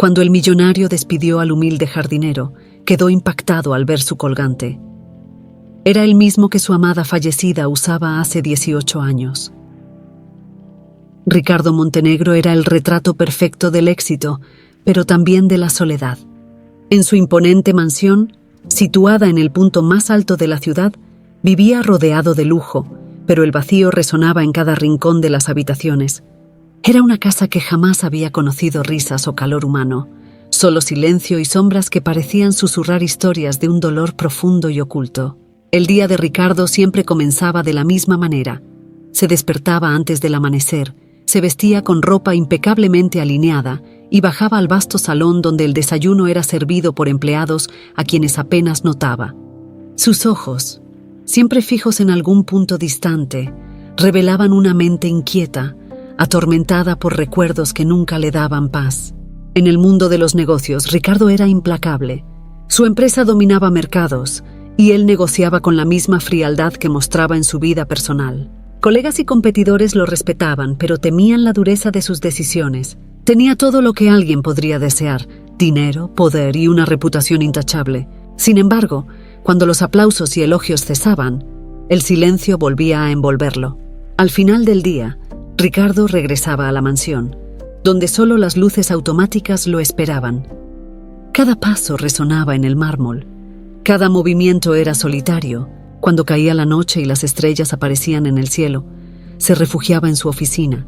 Cuando el millonario despidió al humilde jardinero, quedó impactado al ver su colgante. Era el mismo que su amada fallecida usaba hace 18 años. Ricardo Montenegro era el retrato perfecto del éxito, pero también de la soledad. En su imponente mansión, situada en el punto más alto de la ciudad, vivía rodeado de lujo, pero el vacío resonaba en cada rincón de las habitaciones. Era una casa que jamás había conocido risas o calor humano, solo silencio y sombras que parecían susurrar historias de un dolor profundo y oculto. El día de Ricardo siempre comenzaba de la misma manera. Se despertaba antes del amanecer, se vestía con ropa impecablemente alineada y bajaba al vasto salón donde el desayuno era servido por empleados a quienes apenas notaba. Sus ojos, siempre fijos en algún punto distante, revelaban una mente inquieta, atormentada por recuerdos que nunca le daban paz. En el mundo de los negocios, Ricardo era implacable. Su empresa dominaba mercados, y él negociaba con la misma frialdad que mostraba en su vida personal. Colegas y competidores lo respetaban, pero temían la dureza de sus decisiones. Tenía todo lo que alguien podría desear: dinero, poder y una reputación intachable. Sin embargo, cuando los aplausos y elogios cesaban, el silencio volvía a envolverlo. Al final del día, Ricardo regresaba a la mansión, donde solo las luces automáticas lo esperaban. Cada paso resonaba en el mármol. Cada movimiento era solitario. Cuando caía la noche y las estrellas aparecían en el cielo, se refugiaba en su oficina,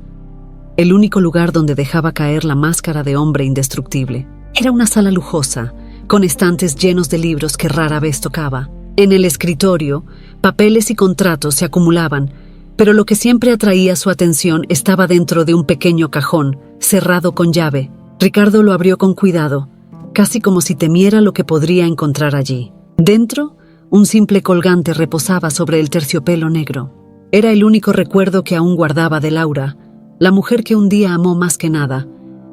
el único lugar donde dejaba caer la máscara de hombre indestructible. Era una sala lujosa, con estantes llenos de libros que rara vez tocaba. En el escritorio, papeles y contratos se acumulaban, pero lo que siempre atraía su atención estaba dentro de un pequeño cajón, cerrado con llave. Ricardo lo abrió con cuidado, casi como si temiera lo que podría encontrar allí. Dentro, un simple colgante reposaba sobre el terciopelo negro. Era el único recuerdo que aún guardaba de Laura, la mujer que un día amó más que nada.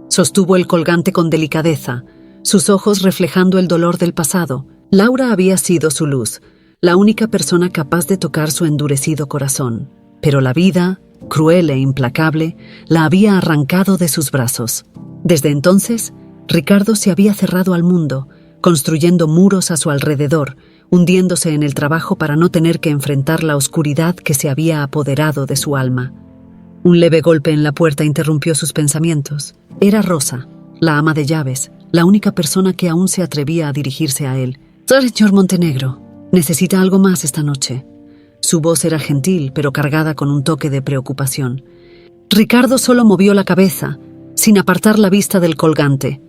Sostuvo el colgante con delicadeza, sus ojos reflejando el dolor del pasado. Laura había sido su luz, la única persona capaz de tocar su endurecido corazón. Pero la vida, cruel e implacable, la había arrancado de sus brazos. Desde entonces, Ricardo se había cerrado al mundo, construyendo muros a su alrededor, hundiéndose en el trabajo para no tener que enfrentar la oscuridad que se había apoderado de su alma. Un leve golpe en la puerta interrumpió sus pensamientos. Era Rosa, la ama de llaves, la única persona que aún se atrevía a dirigirse a él. «Señor Montenegro, ¿necesita algo más esta noche?» Su voz era gentil, pero cargada con un toque de preocupación. Ricardo solo movió la cabeza, sin apartar la vista del colgante.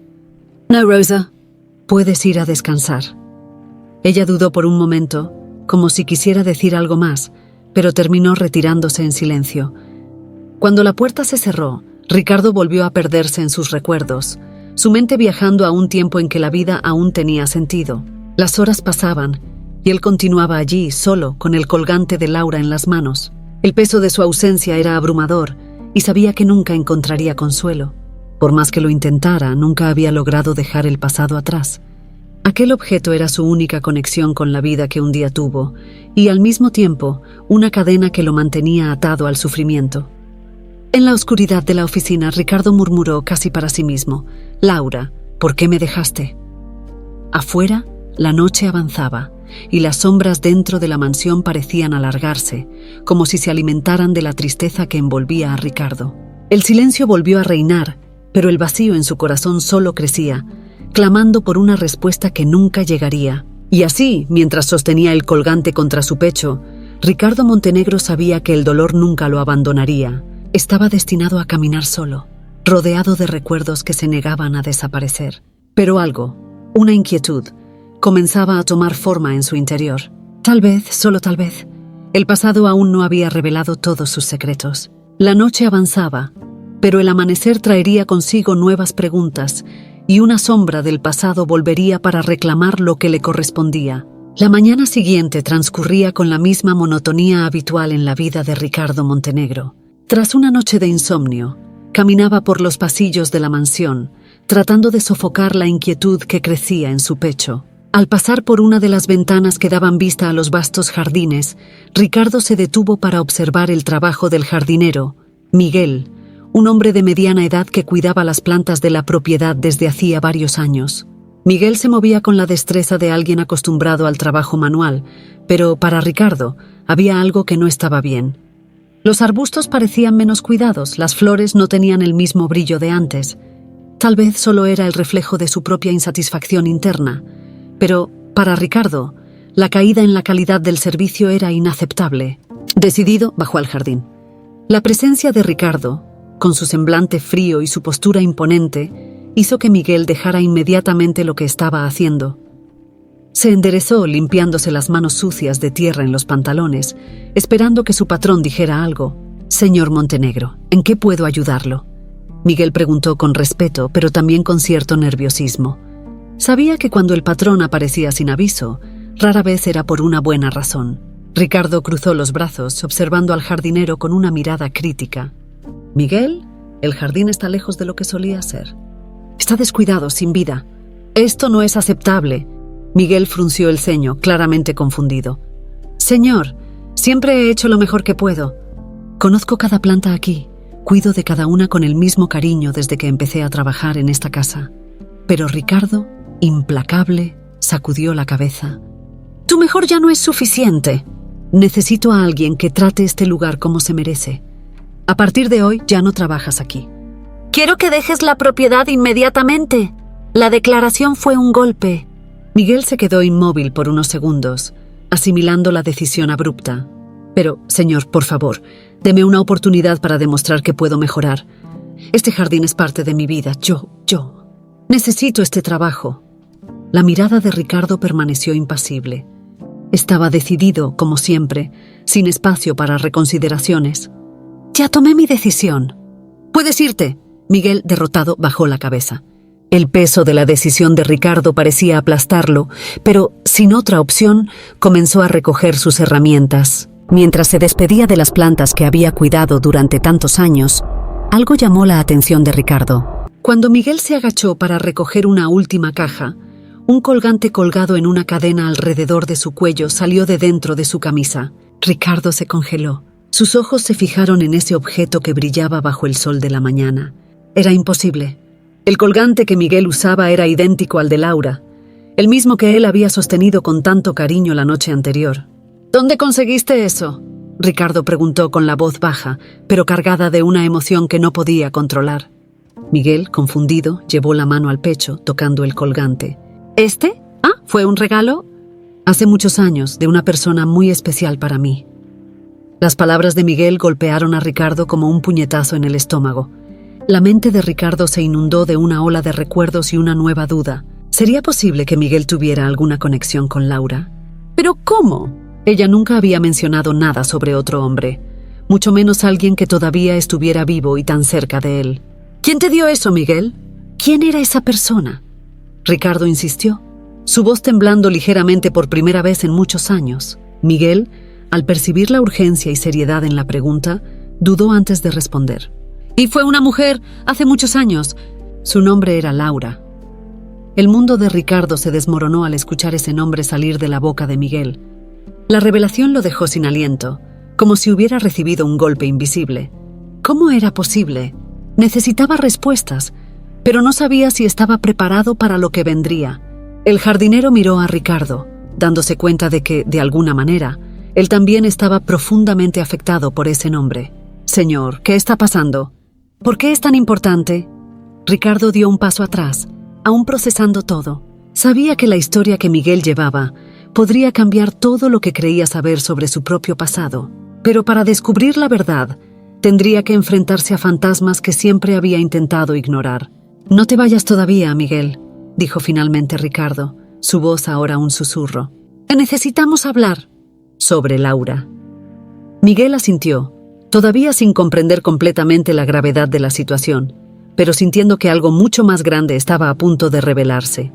«No, Rosa. Puedes ir a descansar». Ella dudó por un momento, como si quisiera decir algo más, pero terminó retirándose en silencio. Cuando la puerta se cerró, Ricardo volvió a perderse en sus recuerdos, su mente viajando a un tiempo en que la vida aún tenía sentido. Las horas pasaban, y él continuaba allí, solo, con el colgante de Laura en las manos. El peso de su ausencia era abrumador, y sabía que nunca encontraría consuelo. Por más que lo intentara, nunca había logrado dejar el pasado atrás. Aquel objeto era su única conexión con la vida que un día tuvo, y al mismo tiempo, una cadena que lo mantenía atado al sufrimiento. En la oscuridad de la oficina, Ricardo murmuró casi para sí mismo: «Laura, ¿por qué me dejaste?». Afuera, la noche avanzaba, y las sombras dentro de la mansión parecían alargarse, como si se alimentaran de la tristeza que envolvía a Ricardo. El silencio volvió a reinar, pero el vacío en su corazón solo crecía, clamando por una respuesta que nunca llegaría. Y así, mientras sostenía el colgante contra su pecho, Ricardo Montenegro sabía que el dolor nunca lo abandonaría. Estaba destinado a caminar solo, rodeado de recuerdos que se negaban a desaparecer. Pero algo, una inquietud, comenzaba a tomar forma en su interior. Tal vez, solo tal vez, el pasado aún no había revelado todos sus secretos. La noche avanzaba, pero el amanecer traería consigo nuevas preguntas, y una sombra del pasado volvería para reclamar lo que le correspondía. La mañana siguiente transcurría con la misma monotonía habitual en la vida de Ricardo Montenegro. Tras una noche de insomnio, caminaba por los pasillos de la mansión, tratando de sofocar la inquietud que crecía en su pecho. Al pasar por una de las ventanas que daban vista a los vastos jardines, Ricardo se detuvo para observar el trabajo del jardinero, Miguel, un hombre de mediana edad que cuidaba las plantas de la propiedad desde hacía varios años. Miguel se movía con la destreza de alguien acostumbrado al trabajo manual, pero para Ricardo había algo que no estaba bien. Los arbustos parecían menos cuidados, las flores no tenían el mismo brillo de antes. Tal vez solo era el reflejo de su propia insatisfacción interna, pero para Ricardo, la caída en la calidad del servicio era inaceptable. Decidido, bajó al jardín. La presencia de Ricardo, con su semblante frío y su postura imponente, hizo que Miguel dejara inmediatamente lo que estaba haciendo. Se enderezó limpiándose las manos sucias de tierra en los pantalones, esperando que su patrón dijera algo. «Señor Montenegro, ¿en qué puedo ayudarlo?», Miguel preguntó con respeto, pero también con cierto nerviosismo. Sabía que cuando el patrón aparecía sin aviso, rara vez era por una buena razón. Ricardo cruzó los brazos, observando al jardinero con una mirada crítica. «Miguel, el jardín está lejos de lo que solía ser. Está descuidado, sin vida. Esto no es aceptable». Miguel frunció el ceño, claramente confundido. «Señor, siempre he hecho lo mejor que puedo. Conozco cada planta aquí. Cuido de cada una con el mismo cariño desde que empecé a trabajar en esta casa». Pero Ricardo, implacable, sacudió la cabeza. «Tu mejor ya no es suficiente. Necesito a alguien que trate este lugar como se merece. A partir de hoy ya no trabajas aquí». «Quiero que dejes la propiedad inmediatamente. La declaración fue un golpe». Miguel se quedó inmóvil por unos segundos, asimilando la decisión abrupta. «Pero, señor, por favor, deme una oportunidad para demostrar que puedo mejorar. Este jardín es parte de mi vida. Yo necesito este trabajo». La mirada de Ricardo permaneció impasible. Estaba decidido, como siempre, sin espacio para reconsideraciones. «Ya tomé mi decisión. Puedes irte». Miguel, derrotado, bajó la cabeza. El peso de la decisión de Ricardo parecía aplastarlo, pero, sin otra opción, comenzó a recoger sus herramientas. Mientras se despedía de las plantas que había cuidado durante tantos años, algo llamó la atención de Ricardo. Cuando Miguel se agachó para recoger una última caja, un colgante colgado en una cadena alrededor de su cuello salió de dentro de su camisa. Ricardo se congeló. Sus ojos se fijaron en ese objeto que brillaba bajo el sol de la mañana. Era imposible. El colgante que Miguel usaba era idéntico al de Laura, el mismo que él había sostenido con tanto cariño la noche anterior. «¿Dónde conseguiste eso?», Ricardo preguntó con la voz baja, pero cargada de una emoción que no podía controlar. Miguel, confundido, llevó la mano al pecho, tocando el colgante. «¿Este? Ah, ¿fue un regalo?». «Hace muchos años, de una persona muy especial para mí». Las palabras de Miguel golpearon a Ricardo como un puñetazo en el estómago. La mente de Ricardo se inundó de una ola de recuerdos y una nueva duda. ¿Sería posible que Miguel tuviera alguna conexión con Laura? ¿Pero cómo? Ella nunca había mencionado nada sobre otro hombre, mucho menos alguien que todavía estuviera vivo y tan cerca de él. «¿Quién te dio eso, Miguel? ¿Quién era esa persona?». Ricardo insistió, su voz temblando ligeramente por primera vez en muchos años. Miguel, al percibir la urgencia y seriedad en la pregunta, dudó antes de responder. «Y fue una mujer, hace muchos años. Su nombre era Laura». El mundo de Ricardo se desmoronó al escuchar ese nombre salir de la boca de Miguel. La revelación lo dejó sin aliento, como si hubiera recibido un golpe invisible. ¿Cómo era posible? Necesitaba respuestas, pero no sabía si estaba preparado para lo que vendría. El jardinero miró a Ricardo, dándose cuenta de que, de alguna manera, él también estaba profundamente afectado por ese nombre. «Señor, ¿qué está pasando? ¿Por qué es tan importante?». Ricardo dio un paso atrás, aún procesando todo. Sabía que la historia que Miguel llevaba podría cambiar todo lo que creía saber sobre su propio pasado, pero para descubrir la verdad, tendría que enfrentarse a fantasmas que siempre había intentado ignorar. «No te vayas todavía, Miguel», dijo finalmente Ricardo, su voz ahora un susurro. «Necesitamos hablar sobre Laura». Miguel asintió, todavía sin comprender completamente la gravedad de la situación, pero sintiendo que algo mucho más grande estaba a punto de revelarse.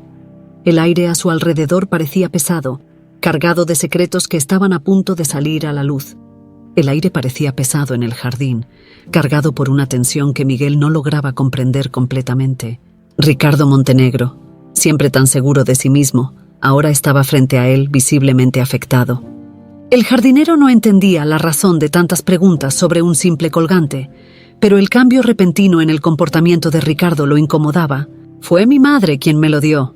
El aire a su alrededor parecía pesado, cargado de secretos que estaban a punto de salir a la luz. El aire parecía pesado en el jardín, cargado por una tensión que Miguel no lograba comprender completamente. Ricardo Montenegro, siempre tan seguro de sí mismo, ahora estaba frente a él, visiblemente afectado. El jardinero no entendía la razón de tantas preguntas sobre un simple colgante, pero el cambio repentino en el comportamiento de Ricardo lo incomodaba. «Fue mi madre quien me lo dio»,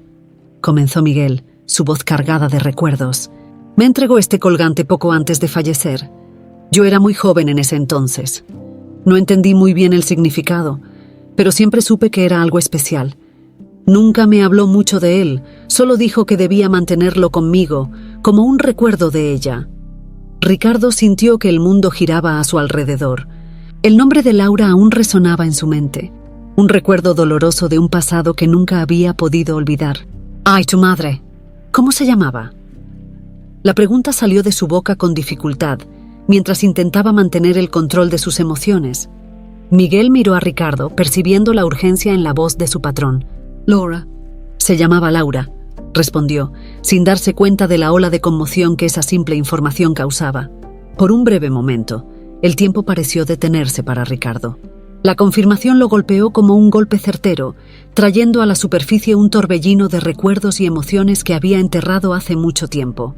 comenzó Miguel, su voz cargada de recuerdos. «Me entregó este colgante poco antes de fallecer. Yo era muy joven en ese entonces. No entendí muy bien el significado, pero siempre supe que era algo especial. Nunca me habló mucho de él, solo dijo que debía mantenerlo conmigo, como un recuerdo de ella». Ricardo sintió que el mundo giraba a su alrededor. El nombre de Laura aún resonaba en su mente, un recuerdo doloroso de un pasado que nunca había podido olvidar. «Ay, tu madre, ¿cómo se llamaba?». La pregunta salió de su boca con dificultad, mientras intentaba mantener el control de sus emociones. Miguel miró a Ricardo, percibiendo la urgencia en la voz de su patrón. «Laura». «Se llamaba Laura», respondió, sin darse cuenta de la ola de conmoción que esa simple información causaba. Por un breve momento, el tiempo pareció detenerse para Ricardo. La confirmación lo golpeó como un golpe certero, trayendo a la superficie un torbellino de recuerdos y emociones que había enterrado hace mucho tiempo.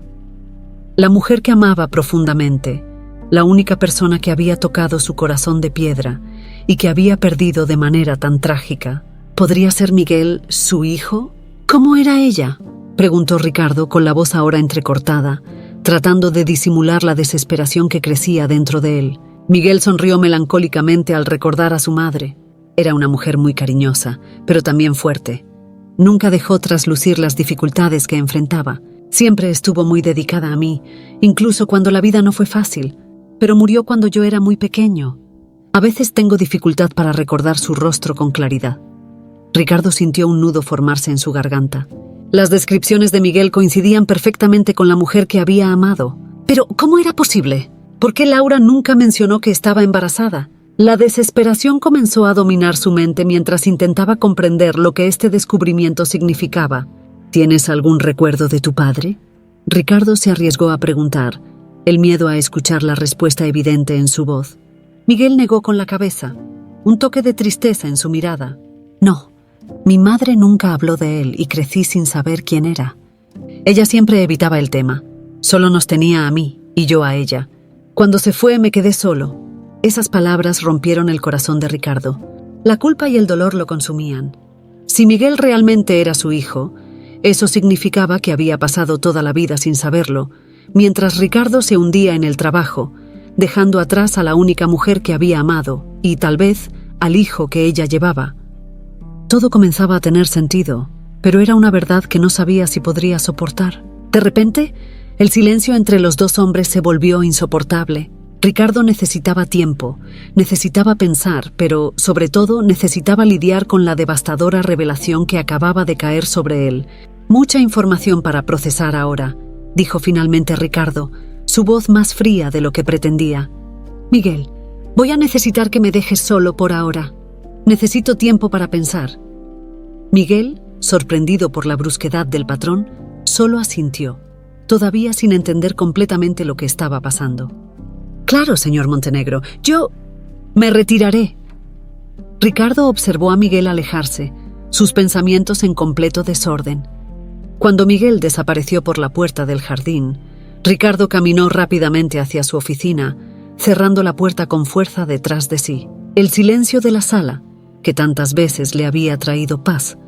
La mujer que amaba profundamente, la única persona que había tocado su corazón de piedra y que había perdido de manera tan trágica. ¿Podría ser Miguel su hijo? ¿Cómo era ella?, preguntó Ricardo con la voz ahora entrecortada, tratando de disimular la desesperación que crecía dentro de él. Miguel sonrió melancólicamente al recordar a su madre. Era una mujer muy cariñosa, pero también fuerte. Nunca dejó traslucir las dificultades que enfrentaba. Siempre estuvo muy dedicada a mí, incluso cuando la vida no fue fácil, pero murió cuando yo era muy pequeño. A veces tengo dificultad para recordar su rostro con claridad. Ricardo sintió un nudo formarse en su garganta. Las descripciones de Miguel coincidían perfectamente con la mujer que había amado. Pero, ¿cómo era posible? ¿Por qué Laura nunca mencionó que estaba embarazada? La desesperación comenzó a dominar su mente mientras intentaba comprender lo que este descubrimiento significaba. ¿Tienes algún recuerdo de tu padre?, Ricardo se arriesgó a preguntar, el miedo a escuchar la respuesta evidente en su voz. Miguel negó con la cabeza, un toque de tristeza en su mirada. «No, mi madre nunca habló de él y crecí sin saber quién era. Ella siempre evitaba el tema. Solo nos tenía a mí y yo a ella. Cuando se fue me quedé solo». Esas palabras rompieron el corazón de Ricardo. La culpa y el dolor lo consumían. Si Miguel realmente era su hijo, eso significaba que había pasado toda la vida sin saberlo, mientras Ricardo se hundía en el trabajo, dejando atrás a la única mujer que había amado y, tal vez, al hijo que ella llevaba. Todo comenzaba a tener sentido, pero era una verdad que no sabía si podría soportar. De repente, el silencio entre los dos hombres se volvió insoportable. Ricardo necesitaba tiempo, necesitaba pensar, pero, sobre todo, necesitaba lidiar con la devastadora revelación que acababa de caer sobre él. «Mucha información para procesar ahora», dijo finalmente Ricardo, su voz más fría de lo que pretendía. «Miguel, voy a necesitar que me dejes solo por ahora. Necesito tiempo para pensar». Miguel, sorprendido por la brusquedad del patrón, solo asintió, todavía sin entender completamente lo que estaba pasando. «Claro, señor Montenegro, yo me retiraré». Ricardo observó a Miguel alejarse, sus pensamientos en completo desorden. Cuando Miguel desapareció por la puerta del jardín, Ricardo caminó rápidamente hacia su oficina, cerrando la puerta con fuerza detrás de sí. El silencio de la sala, que tantas veces le había traído paz,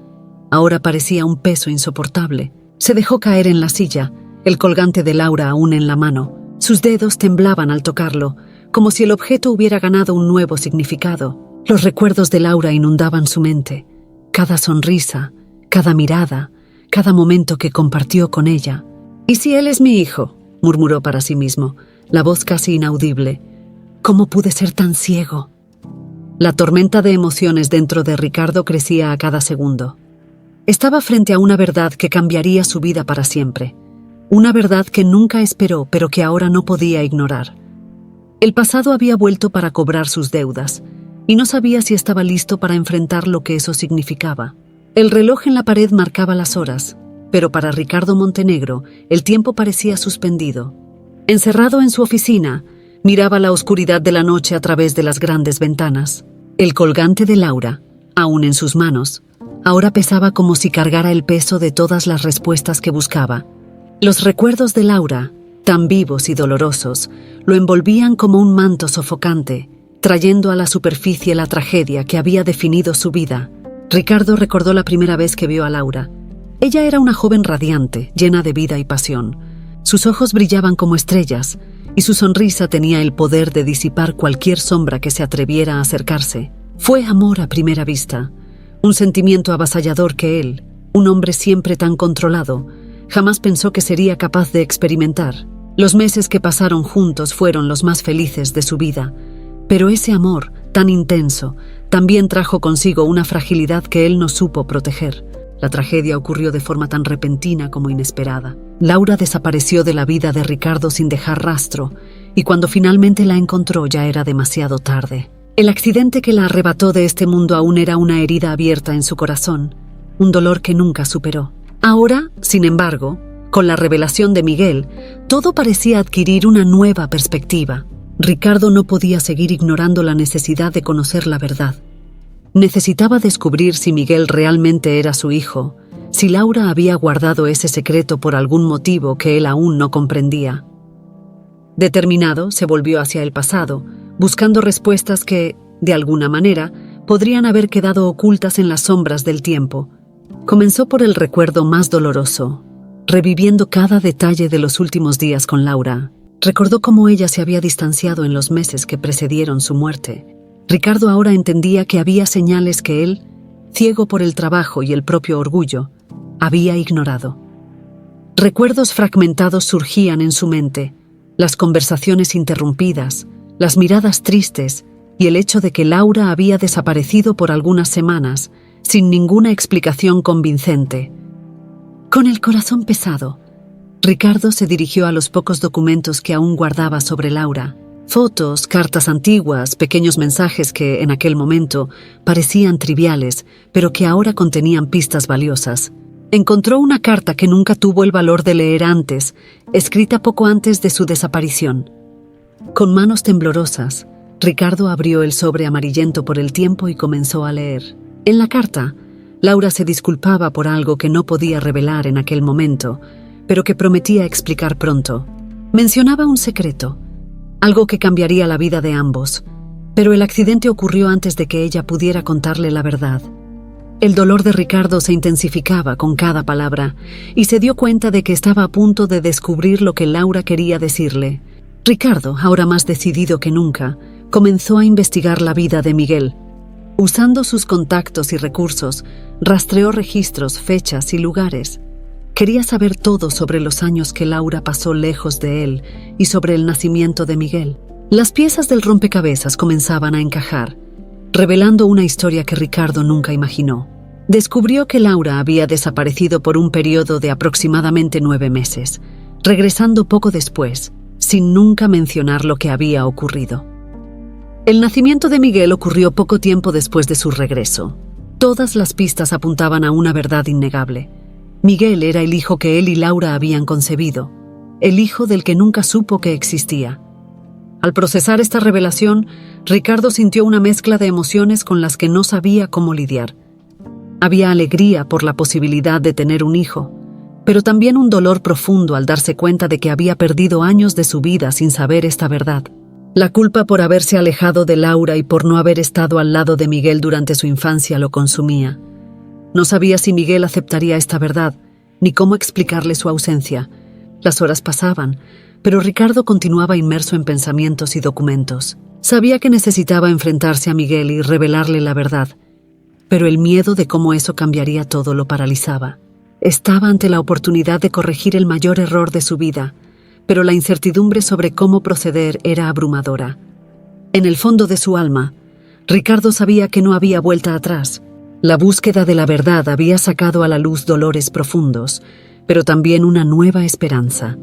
ahora parecía un peso insoportable. Se dejó caer en la silla, el colgante de Laura aún en la mano. Sus dedos temblaban al tocarlo, como si el objeto hubiera ganado un nuevo significado. Los recuerdos de Laura inundaban su mente. Cada sonrisa, cada mirada, cada momento que compartió con ella. «¿Y si él es mi hijo?», murmuró para sí mismo, la voz casi inaudible. «¿Cómo pude ser tan ciego?». La tormenta de emociones dentro de Ricardo crecía a cada segundo. Estaba frente a una verdad que cambiaría su vida para siempre. Una verdad que nunca esperó, pero que ahora no podía ignorar. El pasado había vuelto para cobrar sus deudas, y no sabía si estaba listo para enfrentar lo que eso significaba. El reloj en la pared marcaba las horas, pero para Ricardo Montenegro el tiempo parecía suspendido. Encerrado en su oficina, miraba la oscuridad de la noche a través de las grandes ventanas. El colgante de Laura, aún en sus manos, ahora pesaba como si cargara el peso de todas las respuestas que buscaba. Los recuerdos de Laura, tan vivos y dolorosos, lo envolvían como un manto sofocante trayendo a la superficie la tragedia que había definido su vida. Ricardo recordó la primera vez que vio a Laura. Ella era una joven radiante, llena de vida y pasión. Sus ojos brillaban como estrellas, y su sonrisa tenía el poder de disipar cualquier sombra que se atreviera a acercarse. Fue amor a primera vista, un sentimiento avasallador que él, un hombre siempre tan controlado, jamás pensó que sería capaz de experimentar. Los meses que pasaron juntos fueron los más felices de su vida, pero ese amor, tan intenso, también trajo consigo una fragilidad que él no supo proteger. La tragedia ocurrió de forma tan repentina como inesperada. Laura desapareció de la vida de Ricardo sin dejar rastro, y cuando finalmente la encontró ya era demasiado tarde. El accidente que la arrebató de este mundo aún era una herida abierta en su corazón, un dolor que nunca superó. Ahora, sin embargo, con la revelación de Miguel, todo parecía adquirir una nueva perspectiva. Ricardo no podía seguir ignorando la necesidad de conocer la verdad. Necesitaba descubrir si Miguel realmente era su hijo, si Laura había guardado ese secreto por algún motivo que él aún no comprendía. Determinado, se volvió hacia el pasado, buscando respuestas que, de alguna manera, podrían haber quedado ocultas en las sombras del tiempo. Comenzó por el recuerdo más doloroso, reviviendo cada detalle de los últimos días con Laura. Recordó cómo ella se había distanciado en los meses que precedieron su muerte. Ricardo ahora entendía que había señales que él, ciego por el trabajo y el propio orgullo, había ignorado. Recuerdos fragmentados surgían en su mente, las conversaciones interrumpidas, las miradas tristes y el hecho de que Laura había desaparecido por algunas semanas, sin ninguna explicación convincente. Con el corazón pesado, Ricardo se dirigió a los pocos documentos que aún guardaba sobre Laura. Fotos, cartas antiguas, pequeños mensajes que, en aquel momento, parecían triviales, pero que ahora contenían pistas valiosas. Encontró una carta que nunca tuvo el valor de leer antes, escrita poco antes de su desaparición. Con manos temblorosas, Ricardo abrió el sobre amarillento por el tiempo y comenzó a leer. En la carta, Laura se disculpaba por algo que no podía revelar en aquel momento, pero que prometía explicar pronto. Mencionaba un secreto, algo que cambiaría la vida de ambos, pero el accidente ocurrió antes de que ella pudiera contarle la verdad. El dolor de Ricardo se intensificaba con cada palabra y se dio cuenta de que estaba a punto de descubrir lo que Laura quería decirle. Ricardo, ahora más decidido que nunca, comenzó a investigar la vida de Miguel. Usando sus contactos y recursos, rastreó registros, fechas y lugares. Quería saber todo sobre los años que Laura pasó lejos de él y sobre el nacimiento de Miguel. Las piezas del rompecabezas comenzaban a encajar, revelando una historia que Ricardo nunca imaginó. Descubrió que Laura había desaparecido por un periodo de aproximadamente 9 meses, regresando poco después, sin nunca mencionar lo que había ocurrido. El nacimiento de Miguel ocurrió poco tiempo después de su regreso. Todas las pistas apuntaban a una verdad innegable. Miguel era el hijo que él y Laura habían concebido, el hijo del que nunca supo que existía. Al procesar esta revelación, Ricardo sintió una mezcla de emociones con las que no sabía cómo lidiar. Había alegría por la posibilidad de tener un hijo, pero también un dolor profundo al darse cuenta de que había perdido años de su vida sin saber esta verdad. La culpa por haberse alejado de Laura y por no haber estado al lado de Miguel durante su infancia lo consumía. No sabía si Miguel aceptaría esta verdad, ni cómo explicarle su ausencia. Las horas pasaban, pero Ricardo continuaba inmerso en pensamientos y documentos. Sabía que necesitaba enfrentarse a Miguel y revelarle la verdad, pero el miedo de cómo eso cambiaría todo lo paralizaba. Estaba ante la oportunidad de corregir el mayor error de su vida, pero la incertidumbre sobre cómo proceder era abrumadora. En el fondo de su alma, Ricardo sabía que no había vuelta atrás. La búsqueda de la verdad había sacado a la luz dolores profundos, pero también una nueva esperanza.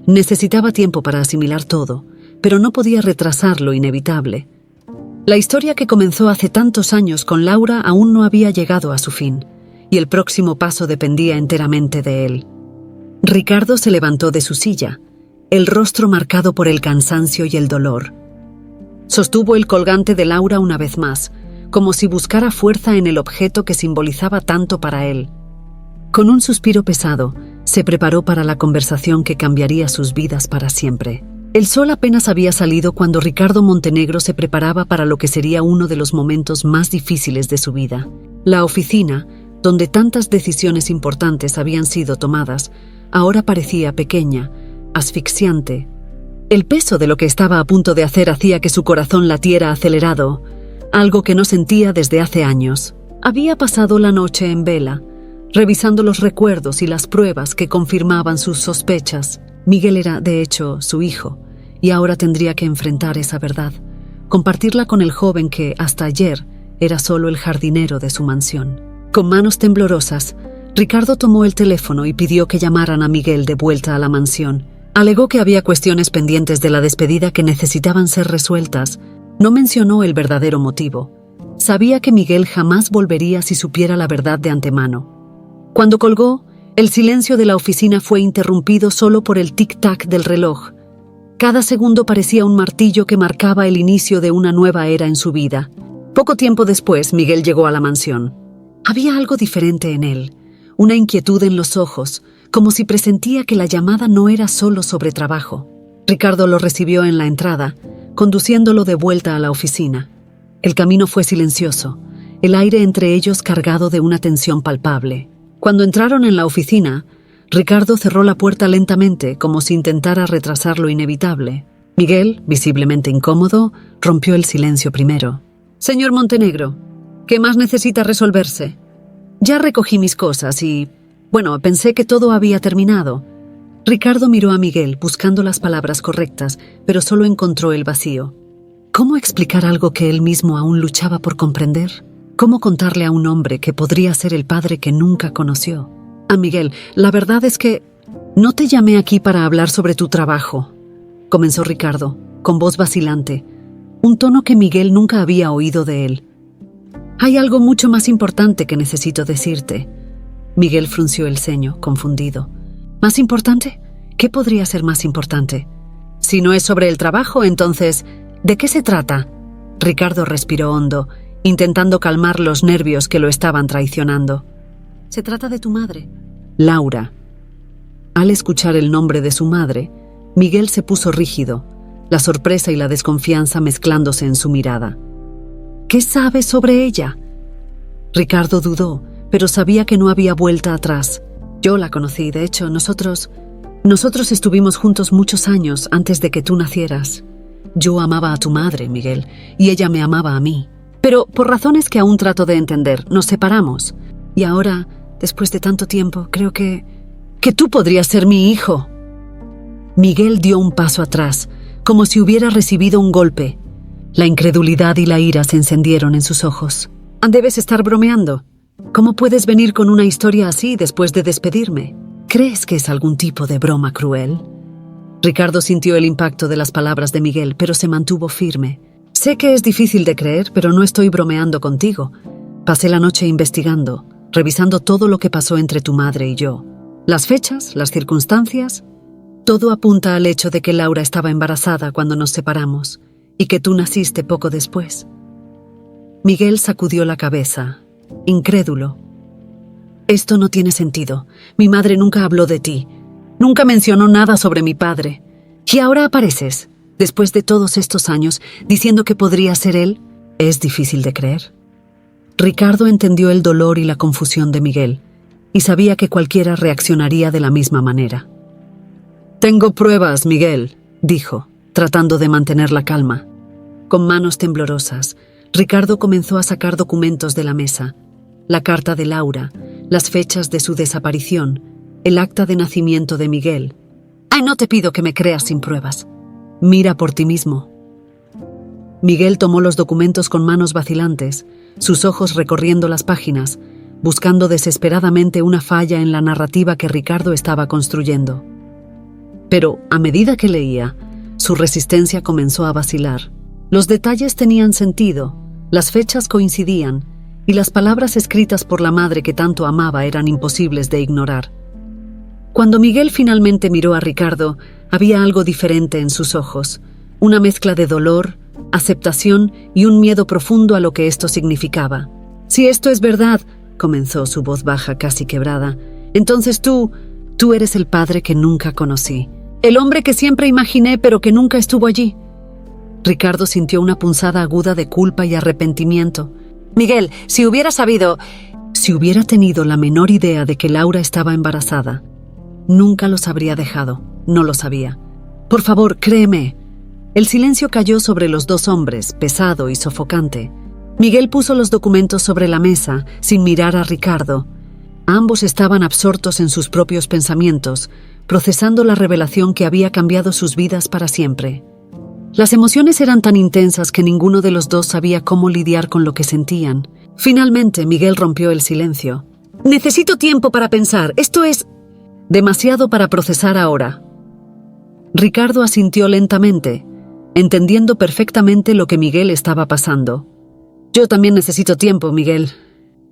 Necesitaba tiempo para asimilar todo, pero no podía retrasar lo inevitable. La historia que comenzó hace tantos años con Laura aún no había llegado a su fin, y el próximo paso dependía enteramente de él. Ricardo se levantó de su silla, el rostro marcado por el cansancio y el dolor. Sostuvo el colgante de Laura una vez más, como si buscara fuerza en el objeto que simbolizaba tanto para él. Con un suspiro pesado, se preparó para la conversación que cambiaría sus vidas para siempre. El sol apenas había salido cuando Ricardo Montenegro se preparaba para lo que sería uno de los momentos más difíciles de su vida. La oficina, donde tantas decisiones importantes habían sido tomadas, ahora parecía pequeña, asfixiante. El peso de lo que estaba a punto de hacer hacía que su corazón latiera acelerado, algo que no sentía desde hace años. Había pasado la noche en vela, revisando los recuerdos y las pruebas que confirmaban sus sospechas. Miguel era, de hecho, su hijo, y ahora tendría que enfrentar esa verdad, compartirla con el joven que, hasta ayer, era solo el jardinero de su mansión. Con manos temblorosas, Ricardo tomó el teléfono y pidió que llamaran a Miguel de vuelta a la mansión. Alegó que había cuestiones pendientes de la despedida que necesitaban ser resueltas. No mencionó el verdadero motivo. Sabía que Miguel jamás volvería si supiera la verdad de antemano. Cuando colgó, el silencio de la oficina fue interrumpido solo por el tic-tac del reloj. Cada segundo parecía un martillo que marcaba el inicio de una nueva era en su vida. Poco tiempo después, Miguel llegó a la mansión. Había algo diferente en él, una inquietud en los ojos, como si presentía que la llamada no era solo sobre trabajo. Ricardo lo recibió en la entrada, conduciéndolo de vuelta a la oficina. El camino fue silencioso, el aire entre ellos cargado de una tensión palpable. Cuando entraron en la oficina, Ricardo cerró la puerta lentamente, como si intentara retrasar lo inevitable. Miguel, visiblemente incómodo, rompió el silencio primero. «Señor Montenegro, ¿qué más necesita resolverse? Ya recogí mis cosas y, pensé que todo había terminado». Ricardo miró a Miguel, buscando las palabras correctas, pero solo encontró el vacío. ¿Cómo explicar algo que él mismo aún luchaba por comprender? ¿Cómo contarle a un hombre que podría ser el padre que nunca conoció? «A Miguel, la verdad es que no te llamé aquí para hablar sobre tu trabajo», comenzó Ricardo, con voz vacilante, un tono que Miguel nunca había oído de él. «Hay algo mucho más importante que necesito decirte». Miguel frunció el ceño, confundido. «¿Más importante? ¿Qué podría ser más importante? Si no es sobre el trabajo, entonces, ¿de qué se trata?» Ricardo respiró hondo, intentando calmar los nervios que lo estaban traicionando. «Se trata de tu madre, Laura». Al escuchar el nombre de su madre, Miguel se puso rígido, la sorpresa y la desconfianza mezclándose en su mirada. «¿Qué sabes sobre ella?» Ricardo dudó, pero sabía que no había vuelta atrás. «Yo la conocí, de hecho, nosotros estuvimos juntos muchos años antes de que tú nacieras. Yo amaba a tu madre, Miguel, y ella me amaba a mí. Pero, por razones que aún trato de entender, nos separamos. Y ahora, después de tanto tiempo, creo que tú podrías ser mi hijo». Miguel dio un paso atrás, como si hubiera recibido un golpe. La incredulidad y la ira se encendieron en sus ojos. «Debes estar bromeando. ¿Cómo puedes venir con una historia así después de despedirme? ¿Crees que es algún tipo de broma cruel?» Ricardo sintió el impacto de las palabras de Miguel, pero se mantuvo firme. «Sé que es difícil de creer, pero no estoy bromeando contigo. Pasé la noche investigando, revisando todo lo que pasó entre tu madre y yo. Las fechas, las circunstancias, todo apunta al hecho de que Laura estaba embarazada cuando nos separamos y que tú naciste poco después». Miguel sacudió la cabeza, incrédulo. «Esto no tiene sentido. Mi madre nunca habló de ti. Nunca mencionó nada sobre mi padre. Y ahora apareces, después de todos estos años, diciendo que podría ser él. ¿Es difícil de creer?» Ricardo entendió el dolor y la confusión de Miguel, y sabía que cualquiera reaccionaría de la misma manera. «Tengo pruebas, Miguel», dijo, tratando de mantener la calma. Con manos temblorosas, Ricardo comenzó a sacar documentos de la mesa: la carta de Laura, las fechas de su desaparición, el acta de nacimiento de Miguel. «Ay, no te pido que me creas sin pruebas. Mira por ti mismo». Miguel tomó los documentos con manos vacilantes, sus ojos recorriendo las páginas, buscando desesperadamente una falla en la narrativa que Ricardo estaba construyendo. Pero, a medida que leía, su resistencia comenzó a vacilar. Los detalles tenían sentido, las fechas coincidían, y las palabras escritas por la madre que tanto amaba eran imposibles de ignorar. Cuando Miguel finalmente miró a Ricardo, había algo diferente en sus ojos, una mezcla de dolor, aceptación y un miedo profundo a lo que esto significaba. «Si esto es verdad», comenzó su voz baja casi quebrada, «entonces tú eres el padre que nunca conocí. el hombre que siempre imaginé pero que nunca estuvo allí. Ricardo sintió una punzada aguda de culpa y arrepentimiento. Miguel, si hubiera sabido... Si hubiera tenido la menor idea de que Laura estaba embarazada, nunca los habría dejado. No lo sabía. Por favor, créeme. El silencio cayó sobre los dos hombres, pesado y sofocante. Miguel puso los documentos sobre la mesa, sin mirar a Ricardo. Ambos estaban absortos en sus propios pensamientos, procesando la revelación que había cambiado sus vidas para siempre. Las emociones eran tan intensas que ninguno de los dos sabía cómo lidiar con lo que sentían. Finalmente, Miguel rompió el silencio. «Necesito tiempo para pensar. Esto es demasiado para procesar ahora». Ricardo asintió lentamente, entendiendo perfectamente lo que Miguel estaba pasando. «Yo también necesito tiempo, Miguel.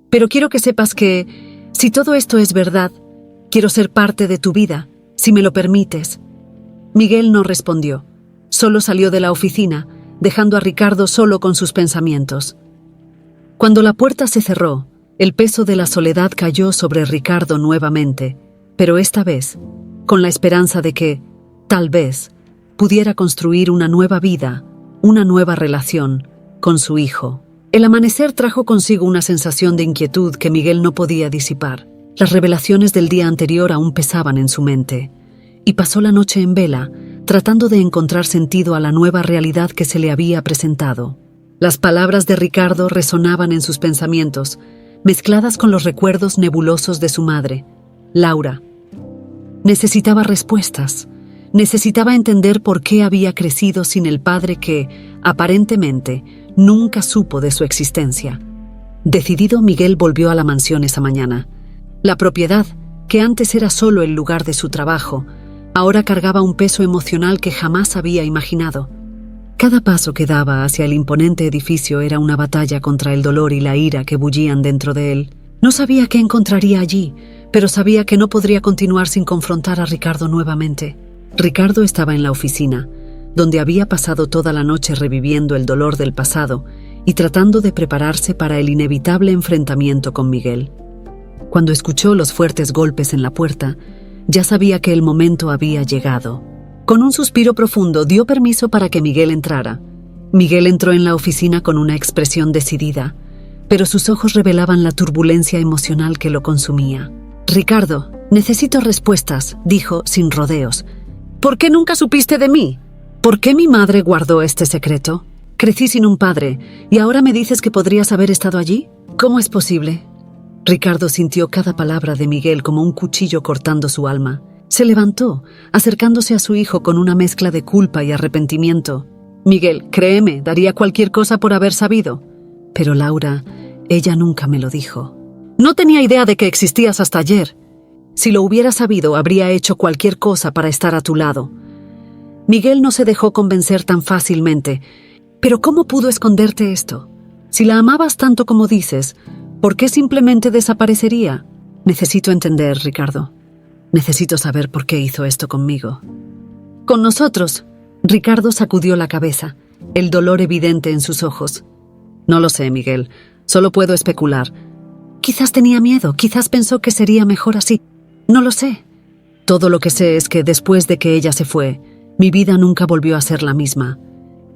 Pero quiero que sepas que, si todo esto es verdad, quiero ser parte de tu vida, si me lo permites». Miguel no respondió. Solo salió de la oficina, dejando a Ricardo solo con sus pensamientos. Cuando la puerta se cerró, el peso de la soledad cayó sobre Ricardo nuevamente, pero esta vez, con la esperanza de que, tal vez, pudiera construir una nueva vida, una nueva relación, con su hijo. El amanecer trajo consigo una sensación de inquietud que Miguel no podía disipar. Las revelaciones del día anterior aún pesaban en su mente, y pasó la noche en vela, tratando de encontrar sentido a la nueva realidad que se le había presentado. Las palabras de Ricardo resonaban en sus pensamientos, mezcladas con los recuerdos nebulosos de su madre, Laura. Necesitaba respuestas. Necesitaba entender por qué había crecido sin el padre que, aparentemente, nunca supo de su existencia. Decidido, Miguel volvió a la mansión esa mañana. La propiedad, que antes era solo el lugar de su trabajo, ahora cargaba un peso emocional que jamás había imaginado. Cada paso que daba hacia el imponente edificio era una batalla contra el dolor y la ira que bullían dentro de él. No sabía qué encontraría allí, pero sabía que no podría continuar sin confrontar a Ricardo nuevamente. Ricardo estaba en la oficina, donde había pasado toda la noche reviviendo el dolor del pasado y tratando de prepararse para el inevitable enfrentamiento con Miguel. Cuando escuchó los fuertes golpes en la puerta, ya sabía que el momento había llegado. Con un suspiro profundo dio permiso para que Miguel entrara. Miguel entró en la oficina con una expresión decidida, pero sus ojos revelaban la turbulencia emocional que lo consumía. «Ricardo, necesito respuestas», dijo sin rodeos. «¿Por qué nunca supiste de mí? ¿Por qué mi madre guardó este secreto? Crecí sin un padre, y ahora me dices que podrías haber estado allí. ¿Cómo es posible?» Ricardo sintió cada palabra de Miguel como un cuchillo cortando su alma. Se levantó, acercándose a su hijo con una mezcla de culpa y arrepentimiento. «Miguel, créeme, daría cualquier cosa por haber sabido». «Pero Laura, ella nunca me lo dijo». «No tenía idea de que existías hasta ayer. Si lo hubiera sabido, habría hecho cualquier cosa para estar a tu lado». Miguel no se dejó convencer tan fácilmente. «¿Pero cómo pudo esconderte esto? Si la amabas tanto como dices, ¿por qué simplemente desaparecería?» «Necesito entender, Ricardo. Necesito saber por qué hizo esto conmigo». «Con nosotros». Ricardo sacudió la cabeza, el dolor evidente en sus ojos. «No lo sé, Miguel. Solo puedo especular. Quizás tenía miedo, quizás pensó que sería mejor así. No lo sé. Todo lo que sé es que después de que ella se fue, mi vida nunca volvió a ser la misma.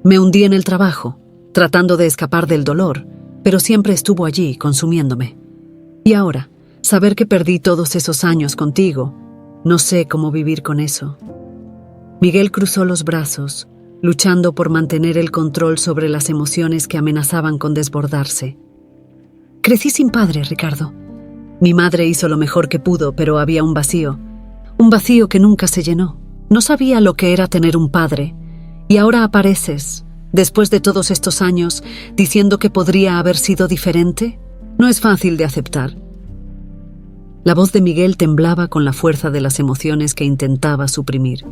Me hundí en el trabajo, tratando de escapar del dolor, pero siempre estuvo allí, consumiéndome. Y ahora, saber que perdí todos esos años contigo, no sé cómo vivir con eso». Miguel cruzó los brazos, luchando por mantener el control sobre las emociones que amenazaban con desbordarse. «Crecí sin padre, Ricardo. Mi madre hizo lo mejor que pudo, pero había un vacío que nunca se llenó. No sabía lo que era tener un padre, y ahora apareces, después de todos estos años, diciendo que podría haber sido diferente. No es fácil de aceptar». La voz de Miguel temblaba con la fuerza de las emociones que intentaba suprimir.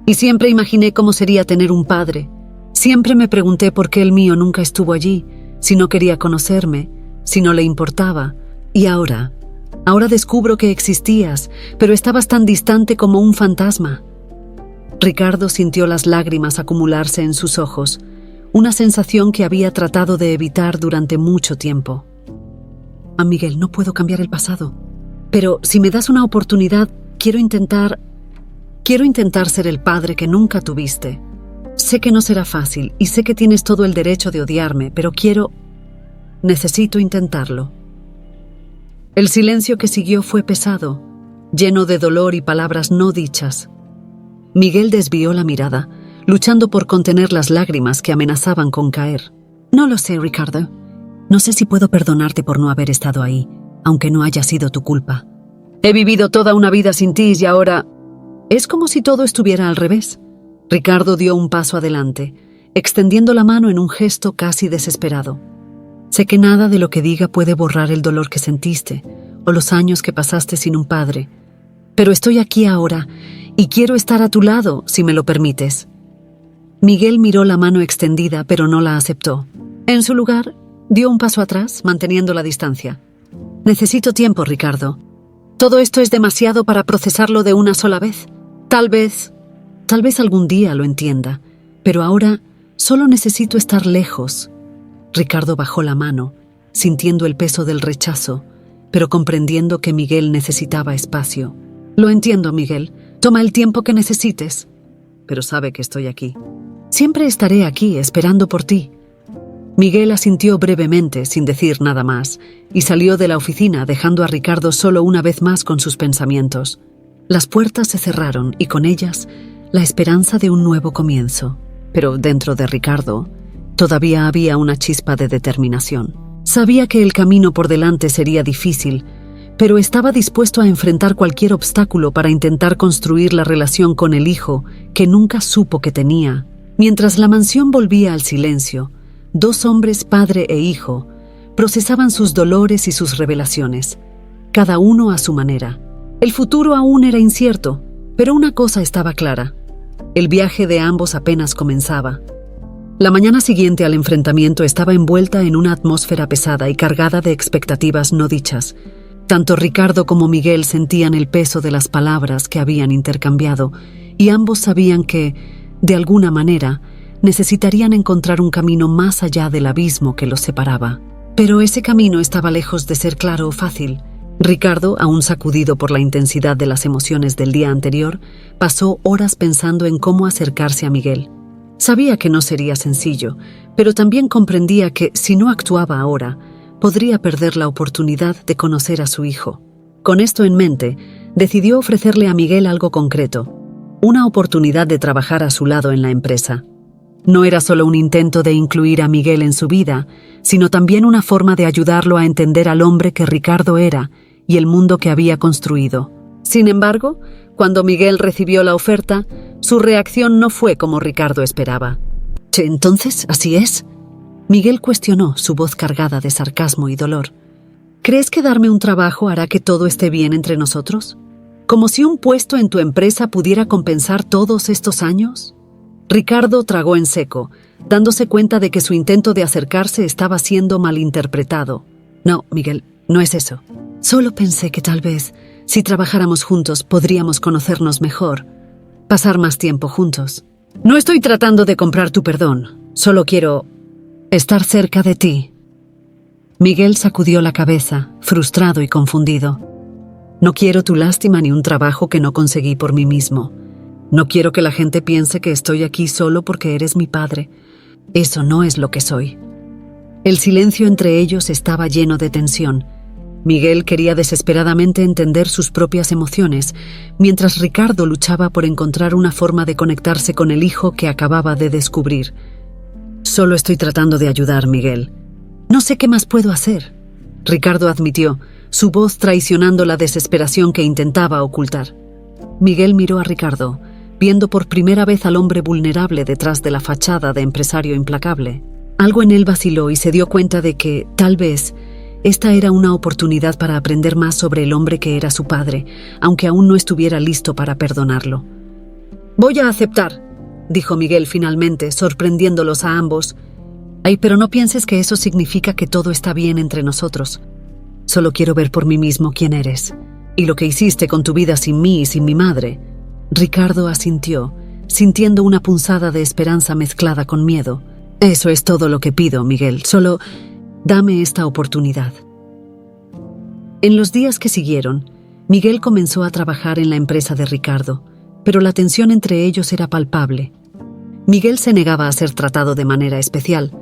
«Y siempre imaginé cómo sería tener un padre. Siempre me pregunté por qué el mío nunca estuvo allí, si no quería conocerme, si no le importaba. Y ahora descubro que existías, pero estabas tan distante como un fantasma». Ricardo sintió las lágrimas acumularse en sus ojos, una sensación que había tratado de evitar durante mucho tiempo. «Miguel, no puedo cambiar el pasado, pero si me das una oportunidad, quiero intentar...» Quiero intentar ser el padre que nunca tuviste. Sé que no será fácil y sé que tienes todo el derecho de odiarme, pero necesito intentarlo. El silencio que siguió fue pesado, lleno de dolor y palabras no dichas. Miguel desvió la mirada, luchando por contener las lágrimas que amenazaban con caer. No lo sé, Ricardo. No sé si puedo perdonarte por no haber estado ahí, aunque no haya sido tu culpa. He vivido toda una vida sin ti y ahora... Es como si todo estuviera al revés. Ricardo dio un paso adelante, extendiendo la mano en un gesto casi desesperado. Sé que nada de lo que diga puede borrar el dolor que sentiste o los años que pasaste sin un padre, pero estoy aquí ahora y quiero estar a tu lado, si me lo permites. Miguel miró la mano extendida, pero no la aceptó. En su lugar, dio un paso atrás, manteniendo la distancia. Necesito tiempo, Ricardo. Todo esto es demasiado para procesarlo de una sola vez. Tal vez algún día lo entienda, pero ahora solo necesito estar lejos. Ricardo bajó la mano, sintiendo el peso del rechazo, pero comprendiendo que Miguel necesitaba espacio. Lo entiendo, Miguel. Toma el tiempo que necesites. Pero sabe que estoy aquí. Siempre estaré aquí, esperando por ti. Miguel asintió brevemente, sin decir nada más, y salió de la oficina, dejando a Ricardo solo una vez más con sus pensamientos. Las puertas se cerraron y con ellas la esperanza de un nuevo comienzo. Pero dentro de Ricardo todavía había una chispa de determinación. Sabía que el camino por delante sería difícil, pero estaba dispuesto a enfrentar cualquier obstáculo para intentar construir la relación con el hijo que nunca supo que tenía. Mientras la mansión volvía al silencio, dos hombres, padre e hijo, procesaban sus dolores y sus revelaciones, cada uno a su manera. El futuro aún era incierto, pero una cosa estaba clara: el viaje de ambos apenas comenzaba. La mañana siguiente al enfrentamiento estaba envuelta en una atmósfera pesada y cargada de expectativas no dichas. Tanto Ricardo como Miguel sentían el peso de las palabras que habían intercambiado, y ambos sabían que, de alguna manera, necesitarían encontrar un camino más allá del abismo que los separaba. Pero ese camino estaba lejos de ser claro o fácil. Ricardo, aún sacudido por la intensidad de las emociones del día anterior, pasó horas pensando en cómo acercarse a Miguel. Sabía que no sería sencillo, pero también comprendía que, si no actuaba ahora, podría perder la oportunidad de conocer a su hijo. Con esto en mente, decidió ofrecerle a Miguel algo concreto: una oportunidad de trabajar a su lado en la empresa. No era solo un intento de incluir a Miguel en su vida, sino también una forma de ayudarlo a entender al hombre que Ricardo era y el mundo que había construido. Sin embargo, cuando Miguel recibió la oferta, su reacción no fue como Ricardo esperaba. «¿Entonces, así es?», Miguel cuestionó, su voz cargada de sarcasmo y dolor. «¿Crees que darme un trabajo hará que todo esté bien entre nosotros? ¿Como si un puesto en tu empresa pudiera compensar todos estos años?». Ricardo tragó en seco, dándose cuenta de que su intento de acercarse estaba siendo malinterpretado. «No, Miguel, no es eso. Solo pensé que tal vez, si trabajáramos juntos, podríamos conocernos mejor, pasar más tiempo juntos. No estoy tratando de comprar tu perdón, solo quiero estar cerca de ti». Miguel sacudió la cabeza, frustrado y confundido. «No quiero tu lástima ni un trabajo que no conseguí por mí mismo. No quiero que la gente piense que estoy aquí solo porque eres mi padre. Eso no es lo que soy». El silencio entre ellos estaba lleno de tensión. Miguel quería desesperadamente entender sus propias emociones, mientras Ricardo luchaba por encontrar una forma de conectarse con el hijo que acababa de descubrir. «Solo estoy tratando de ayudar, Miguel. No sé qué más puedo hacer», Ricardo admitió, su voz traicionando la desesperación que intentaba ocultar. Miguel miró a Ricardo, viendo por primera vez al hombre vulnerable detrás de la fachada de empresario implacable. Algo en él vaciló y se dio cuenta de que, tal vez, esta era una oportunidad para aprender más sobre el hombre que era su padre, aunque aún no estuviera listo para perdonarlo. «Voy a aceptar», dijo Miguel finalmente, sorprendiéndolos a ambos. «Ay, pero no pienses que eso significa que todo está bien entre nosotros. Solo quiero ver por mí mismo quién eres, y lo que hiciste con tu vida sin mí y sin mi madre». Ricardo asintió, sintiendo una punzada de esperanza mezclada con miedo. «Eso es todo lo que pido, Miguel. Solo dame esta oportunidad». En los días que siguieron, Miguel comenzó a trabajar en la empresa de Ricardo. pero la tensión entre ellos era palpable. Miguel se negaba a ser tratado de manera especial,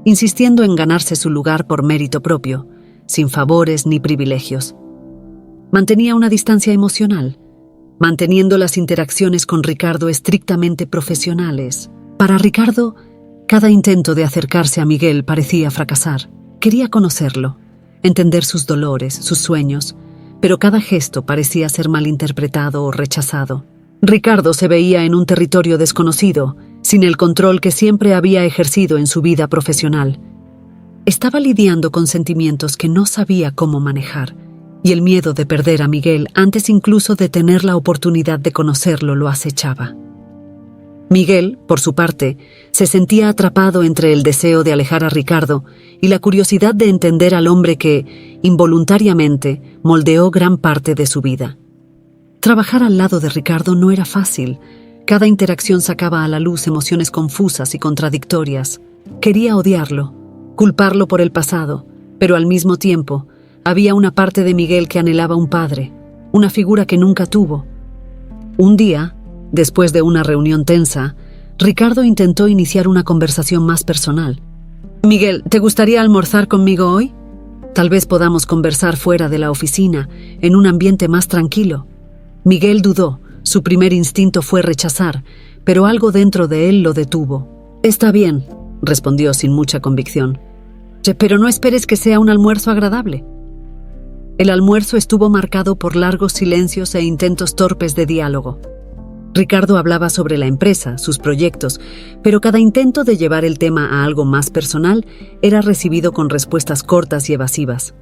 insistiendo en ganarse su lugar por mérito propio, sin favores ni privilegios. Mantenía una distancia emocional, manteniendo las interacciones con Ricardo estrictamente profesionales. Para Ricardo, cada intento de acercarse a Miguel parecía fracasar. Quería conocerlo, entender sus dolores, sus sueños, pero cada gesto parecía ser malinterpretado o rechazado. Ricardo se veía en un territorio desconocido, sin el control que siempre había ejercido en su vida profesional. Estaba lidiando con sentimientos que no sabía cómo manejar, y el miedo de perder a Miguel antes incluso de tener la oportunidad de conocerlo lo acechaba. Miguel, por su parte, se sentía atrapado entre el deseo de alejar a Ricardo y la curiosidad de entender al hombre que, involuntariamente, moldeó gran parte de su vida. Trabajar al lado de Ricardo no era fácil. Cada interacción sacaba a la luz emociones confusas y contradictorias. Quería odiarlo, culparlo por el pasado, pero al mismo tiempo había una parte de Miguel que anhelaba un padre, una figura que nunca tuvo. Un día, después de una reunión tensa, Ricardo intentó iniciar una conversación más personal. «Miguel, ¿te gustaría almorzar conmigo hoy? Tal vez podamos conversar fuera de la oficina, en un ambiente más tranquilo». Miguel dudó. Su primer instinto fue rechazar, pero algo dentro de él lo detuvo. «Está bien», respondió sin mucha convicción. «Pero no esperes que sea un almuerzo agradable». El almuerzo estuvo marcado por largos silencios e intentos torpes de diálogo. Ricardo hablaba sobre la empresa, sus proyectos, pero cada intento de llevar el tema a algo más personal era recibido con respuestas cortas y evasivas.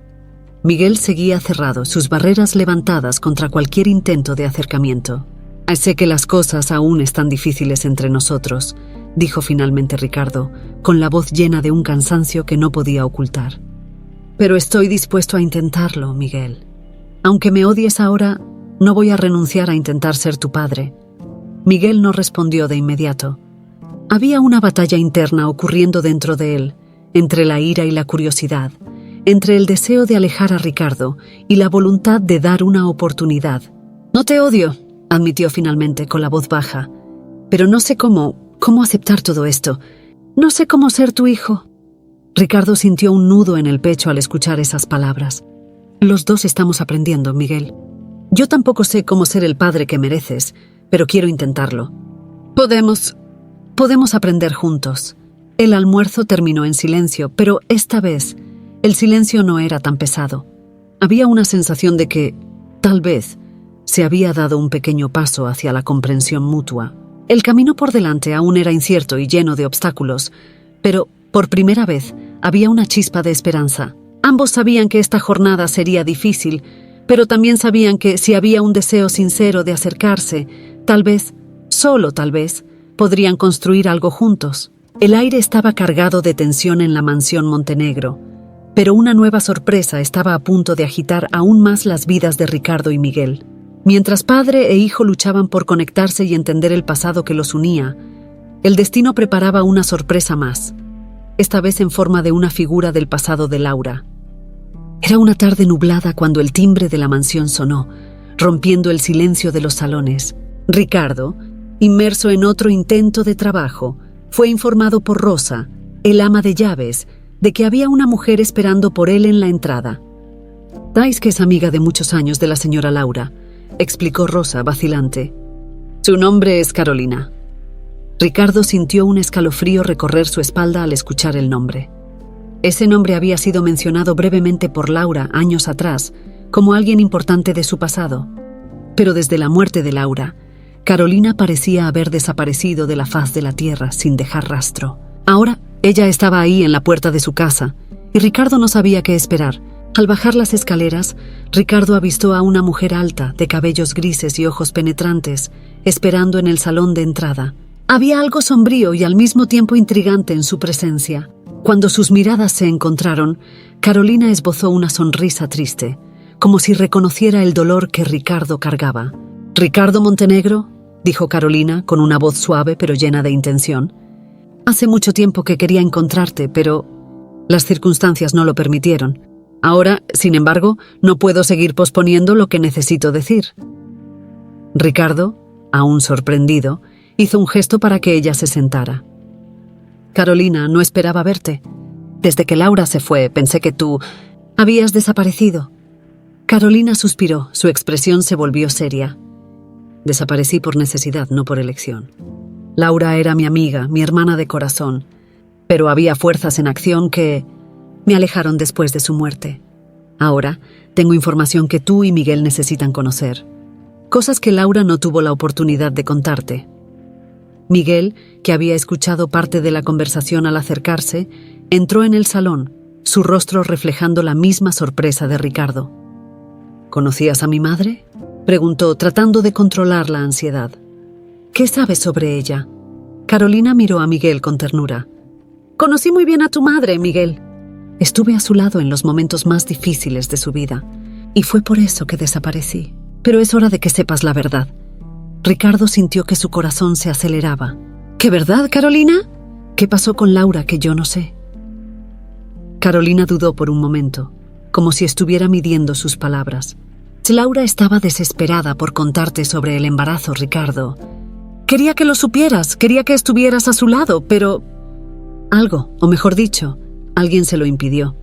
Miguel seguía cerrado, sus barreras levantadas contra cualquier intento de acercamiento. «Sé que las cosas aún están difíciles entre nosotros», dijo finalmente Ricardo, con la voz llena de un cansancio que no podía ocultar. «Pero estoy dispuesto a intentarlo, Miguel. Aunque me odies ahora, no voy a renunciar a intentar ser tu padre». Miguel no respondió de inmediato. Había una batalla interna ocurriendo dentro de él, entre la ira y la curiosidad, entre el deseo de alejar a Ricardo y la voluntad de dar una oportunidad. «No te odio», admitió finalmente con la voz baja, «pero no sé cómo aceptar todo esto. No sé cómo ser tu hijo». Ricardo sintió un nudo en el pecho al escuchar esas palabras. «Los dos estamos aprendiendo, Miguel. Yo tampoco sé cómo ser el padre que mereces, pero quiero intentarlo. Podemos aprender juntos». El almuerzo terminó en silencio, pero esta vez el silencio no era tan pesado. Había una sensación de que, tal vez, se había dado un pequeño paso hacia la comprensión mutua. El camino por delante aún era incierto y lleno de obstáculos, pero, por primera vez, había una chispa de esperanza. Ambos sabían que esta jornada sería difícil, pero también sabían que si había un deseo sincero de acercarse, tal vez, solo tal vez, podrían construir algo juntos. El aire estaba cargado de tensión en la mansión Montenegro, pero una nueva sorpresa estaba a punto de agitar aún más las vidas de Ricardo y Miguel. Mientras padre e hijo luchaban por conectarse y entender el pasado que los unía, el destino preparaba una sorpresa más, esta vez en forma de una figura del pasado de Laura. Era una tarde nublada cuando el timbre de la mansión sonó, rompiendo el silencio de los salones. Ricardo, inmerso en otro intento de trabajo, fue informado por Rosa, el ama de llaves, de que había una mujer esperando por él en la entrada. «Thais, que es amiga de muchos años de la señora Laura», explicó Rosa, vacilante. «Su nombre es Carolina». Ricardo sintió un escalofrío recorrer su espalda al escuchar el nombre. Ese nombre había sido mencionado brevemente por Laura años atrás, como alguien importante de su pasado. Pero desde la muerte de Laura, Carolina parecía haber desaparecido de la faz de la tierra sin dejar rastro. Ahora, ella estaba ahí en la puerta de su casa, y Ricardo no sabía qué esperar. Al bajar las escaleras, Ricardo avistó a una mujer alta, de cabellos grises y ojos penetrantes, esperando en el salón de entrada. Había algo sombrío y al mismo tiempo intrigante en su presencia. Cuando sus miradas se encontraron, Carolina esbozó una sonrisa triste, como si reconociera el dolor que Ricardo cargaba. «¿Ricardo Montenegro?», dijo Carolina con una voz suave pero llena de intención. «Hace mucho tiempo que quería encontrarte, pero las circunstancias no lo permitieron. Ahora, sin embargo, no puedo seguir posponiendo lo que necesito decir». «Ricardo», aún sorprendido, hizo un gesto para que ella se sentara. Carolina, no esperaba verte. Desde que Laura se fue, pensé que tú habías desaparecido. Carolina suspiró, su expresión se volvió seria. Desaparecí por necesidad, no por elección. Laura era mi amiga, mi hermana de corazón, pero había fuerzas en acción que me alejaron después de su muerte. Ahora tengo información que tú y Miguel necesitan conocer. Cosas que Laura no tuvo la oportunidad de contarte. Miguel, que había escuchado parte de la conversación al acercarse, entró en el salón, su rostro reflejando la misma sorpresa de Ricardo. ¿Conocías a mi madre?, preguntó, tratando de controlar la ansiedad. ¿Qué sabes sobre ella? Carolina miró a Miguel con ternura. Conocí muy bien a tu madre, Miguel. Estuve a su lado en los momentos más difíciles de su vida, y fue por eso que desaparecí. Pero es hora de que sepas la verdad. Ricardo sintió que su corazón se aceleraba. ¿Qué verdad, Carolina? ¿Qué pasó con Laura que yo no sé? Carolina dudó por un momento, como si estuviera midiendo sus palabras. Laura estaba desesperada por contarte sobre el embarazo, Ricardo. Quería que lo supieras, quería que estuvieras a su lado, pero algo, o mejor dicho, alguien se lo impidió.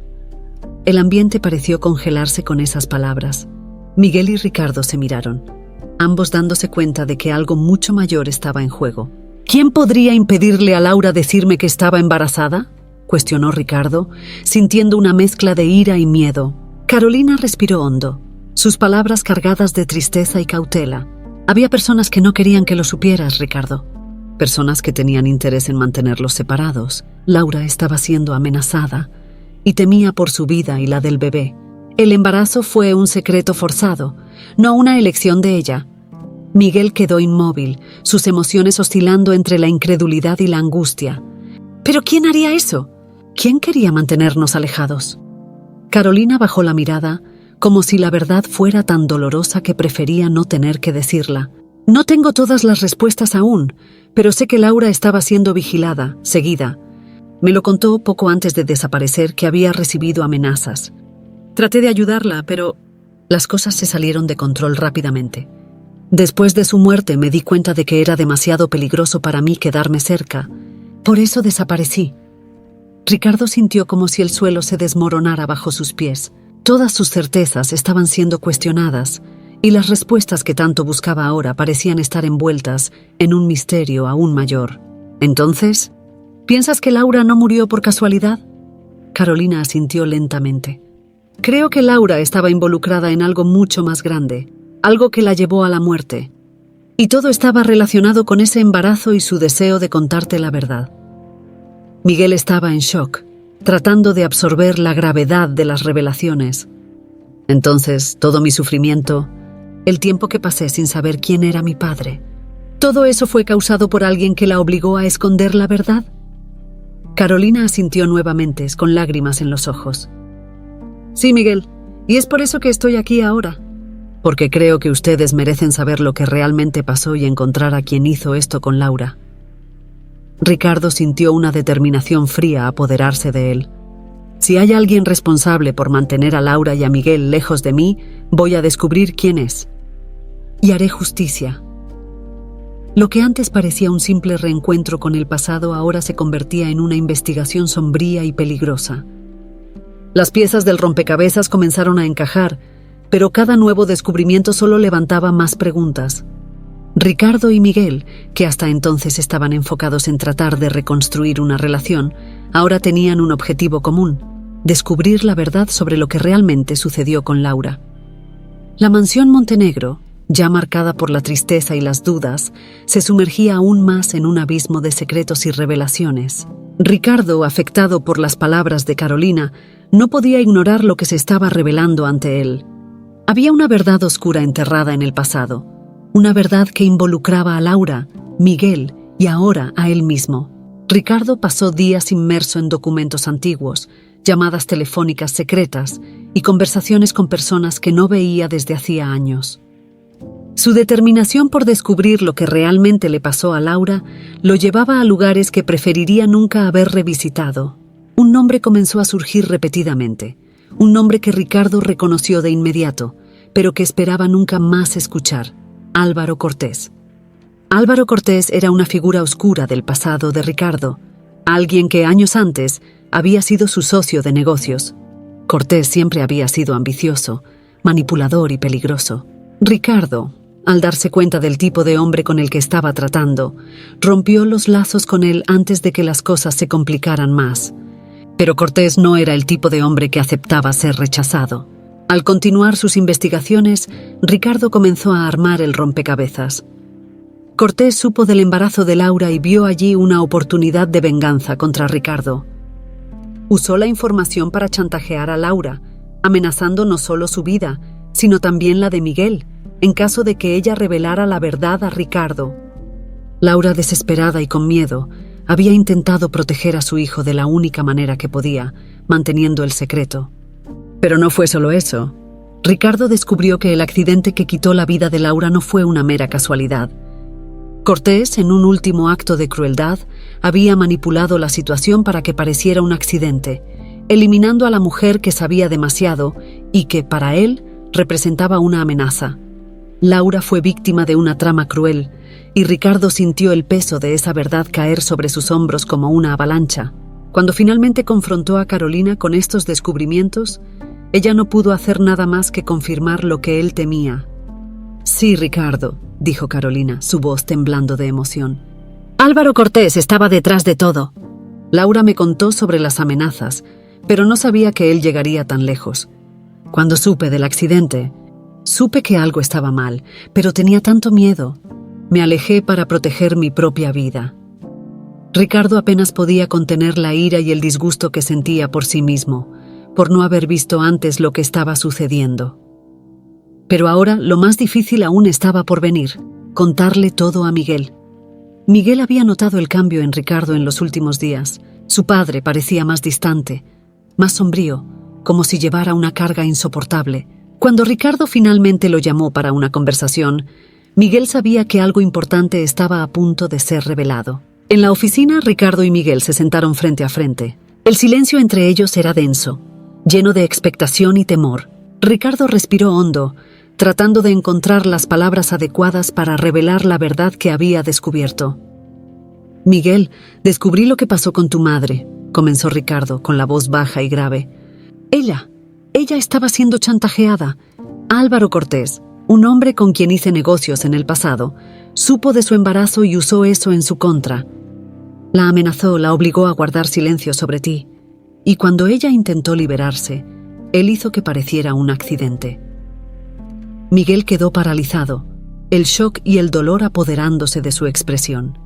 El ambiente pareció congelarse con esas palabras. Miguel y Ricardo se miraron, ambos dándose cuenta de que algo mucho mayor estaba en juego. ¿Quién podría impedirle a Laura decirme que estaba embarazada?, cuestionó Ricardo, sintiendo una mezcla de ira y miedo. Carolina respiró hondo, sus palabras cargadas de tristeza y cautela. Había personas que no querían que lo supieras, Ricardo. Personas que tenían interés en mantenerlos separados. Laura estaba siendo amenazada y temía por su vida y la del bebé. El embarazo fue un secreto forzado, no una elección de ella. Miguel quedó inmóvil, sus emociones oscilando entre la incredulidad y la angustia. ¿Pero quién haría eso? ¿Quién quería mantenernos alejados? Carolina bajó la mirada, como si la verdad fuera tan dolorosa que prefería no tener que decirla. No tengo todas las respuestas aún, pero sé que Laura estaba siendo vigilada, seguida. Me lo contó poco antes de desaparecer que había recibido amenazas. Traté de ayudarla, pero las cosas se salieron de control rápidamente. Después de su muerte me di cuenta de que era demasiado peligroso para mí quedarme cerca. Por eso desaparecí. Ricardo sintió como si el suelo se desmoronara bajo sus pies. Todas sus certezas estaban siendo cuestionadas, y las respuestas que tanto buscaba ahora parecían estar envueltas en un misterio aún mayor. Entonces, ¿piensas que Laura no murió por casualidad? Carolina asintió lentamente. Creo que Laura estaba involucrada en algo mucho más grande, algo que la llevó a la muerte. Y todo estaba relacionado con ese embarazo y su deseo de contarte la verdad. Miguel estaba en shock, tratando de absorber la gravedad de las revelaciones. Entonces, todo mi sufrimiento, el tiempo que pasé sin saber quién era mi padre, ¿todo eso fue causado por alguien que la obligó a esconder la verdad? Carolina asintió nuevamente, con lágrimas en los ojos. Sí, Miguel, y es por eso que estoy aquí ahora. Porque creo que ustedes merecen saber lo que realmente pasó y encontrar a quien hizo esto con Laura. Ricardo sintió una determinación fría apoderarse de él. Si hay alguien responsable por mantener a Laura y a Miguel lejos de mí, voy a descubrir quién es. Y haré justicia. Lo que antes parecía un simple reencuentro con el pasado ahora se convertía en una investigación sombría y peligrosa. Las piezas del rompecabezas comenzaron a encajar, pero cada nuevo descubrimiento solo levantaba más preguntas. Ricardo y Miguel, que hasta entonces estaban enfocados en tratar de reconstruir una relación, ahora tenían un objetivo común: descubrir la verdad sobre lo que realmente sucedió con Laura. La mansión Montenegro, ya marcada por la tristeza y las dudas, se sumergía aún más en un abismo de secretos y revelaciones. Ricardo, afectado por las palabras de Carolina, no podía ignorar lo que se estaba revelando ante él. Había una verdad oscura enterrada en el pasado, una verdad que involucraba a Laura, Miguel y ahora a él mismo. Ricardo pasó días inmerso en documentos antiguos, llamadas telefónicas secretas y conversaciones con personas que no veía desde hacía años. Su determinación por descubrir lo que realmente le pasó a Laura lo llevaba a lugares que preferiría nunca haber revisitado. Un nombre comenzó a surgir repetidamente, un nombre que Ricardo reconoció de inmediato, pero que esperaba nunca más escuchar: Álvaro Cortés. Álvaro Cortés era una figura oscura del pasado de Ricardo, alguien que años antes había sido su socio de negocios. Cortés siempre había sido ambicioso, manipulador y peligroso. Ricardo, al darse cuenta del tipo de hombre con el que estaba tratando, rompió los lazos con él antes de que las cosas se complicaran más. Pero Cortés no era el tipo de hombre que aceptaba ser rechazado. Al continuar sus investigaciones, Ricardo comenzó a armar el rompecabezas. Cortés supo del embarazo de Laura y vio allí una oportunidad de venganza contra Ricardo. Usó la información para chantajear a Laura, amenazando no solo su vida, sino también la de Miguel, en caso de que ella revelara la verdad a Ricardo. Laura, desesperada y con miedo, había intentado proteger a su hijo de la única manera que podía, manteniendo el secreto. Pero no fue solo eso. Ricardo descubrió que el accidente que quitó la vida de Laura no fue una mera casualidad. Cortés, en un último acto de crueldad, había manipulado la situación para que pareciera un accidente, eliminando a la mujer que sabía demasiado y que, para él, representaba una amenaza. Laura fue víctima de una trama cruel, y Ricardo sintió el peso de esa verdad caer sobre sus hombros como una avalancha. Cuando finalmente confrontó a Carolina con estos descubrimientos, ella no pudo hacer nada más que confirmar lo que él temía. «Sí, Ricardo», dijo Carolina, su voz temblando de emoción. «Álvaro Cortés estaba detrás de todo. Laura me contó sobre las amenazas, pero no sabía que él llegaría tan lejos. Cuando supe del accidente, supe que algo estaba mal, pero tenía tanto miedo. Me alejé para proteger mi propia vida». Ricardo apenas podía contener la ira y el disgusto que sentía por sí mismo, por no haber visto antes lo que estaba sucediendo. Pero ahora lo más difícil aún estaba por venir, contarle todo a Miguel. Miguel había notado el cambio en Ricardo en los últimos días. Su padre parecía más distante, más sombrío, como si llevara una carga insoportable. Cuando Ricardo finalmente lo llamó para una conversación, Miguel sabía que algo importante estaba a punto de ser revelado. En la oficina, Ricardo y Miguel se sentaron frente a frente. El silencio entre ellos era denso, lleno de expectación y temor. Ricardo respiró hondo, tratando de encontrar las palabras adecuadas para revelar la verdad que había descubierto. «Miguel, descubrí lo que pasó con tu madre», comenzó Ricardo con la voz baja y grave. Ella estaba siendo chantajeada. Álvaro Cortés, un hombre con quien hice negocios en el pasado, supo de su embarazo y usó eso en su contra. La amenazó, la obligó a guardar silencio sobre ti, y cuando ella intentó liberarse, él hizo que pareciera un accidente». Miguel quedó paralizado, el shock y el dolor apoderándose de su expresión.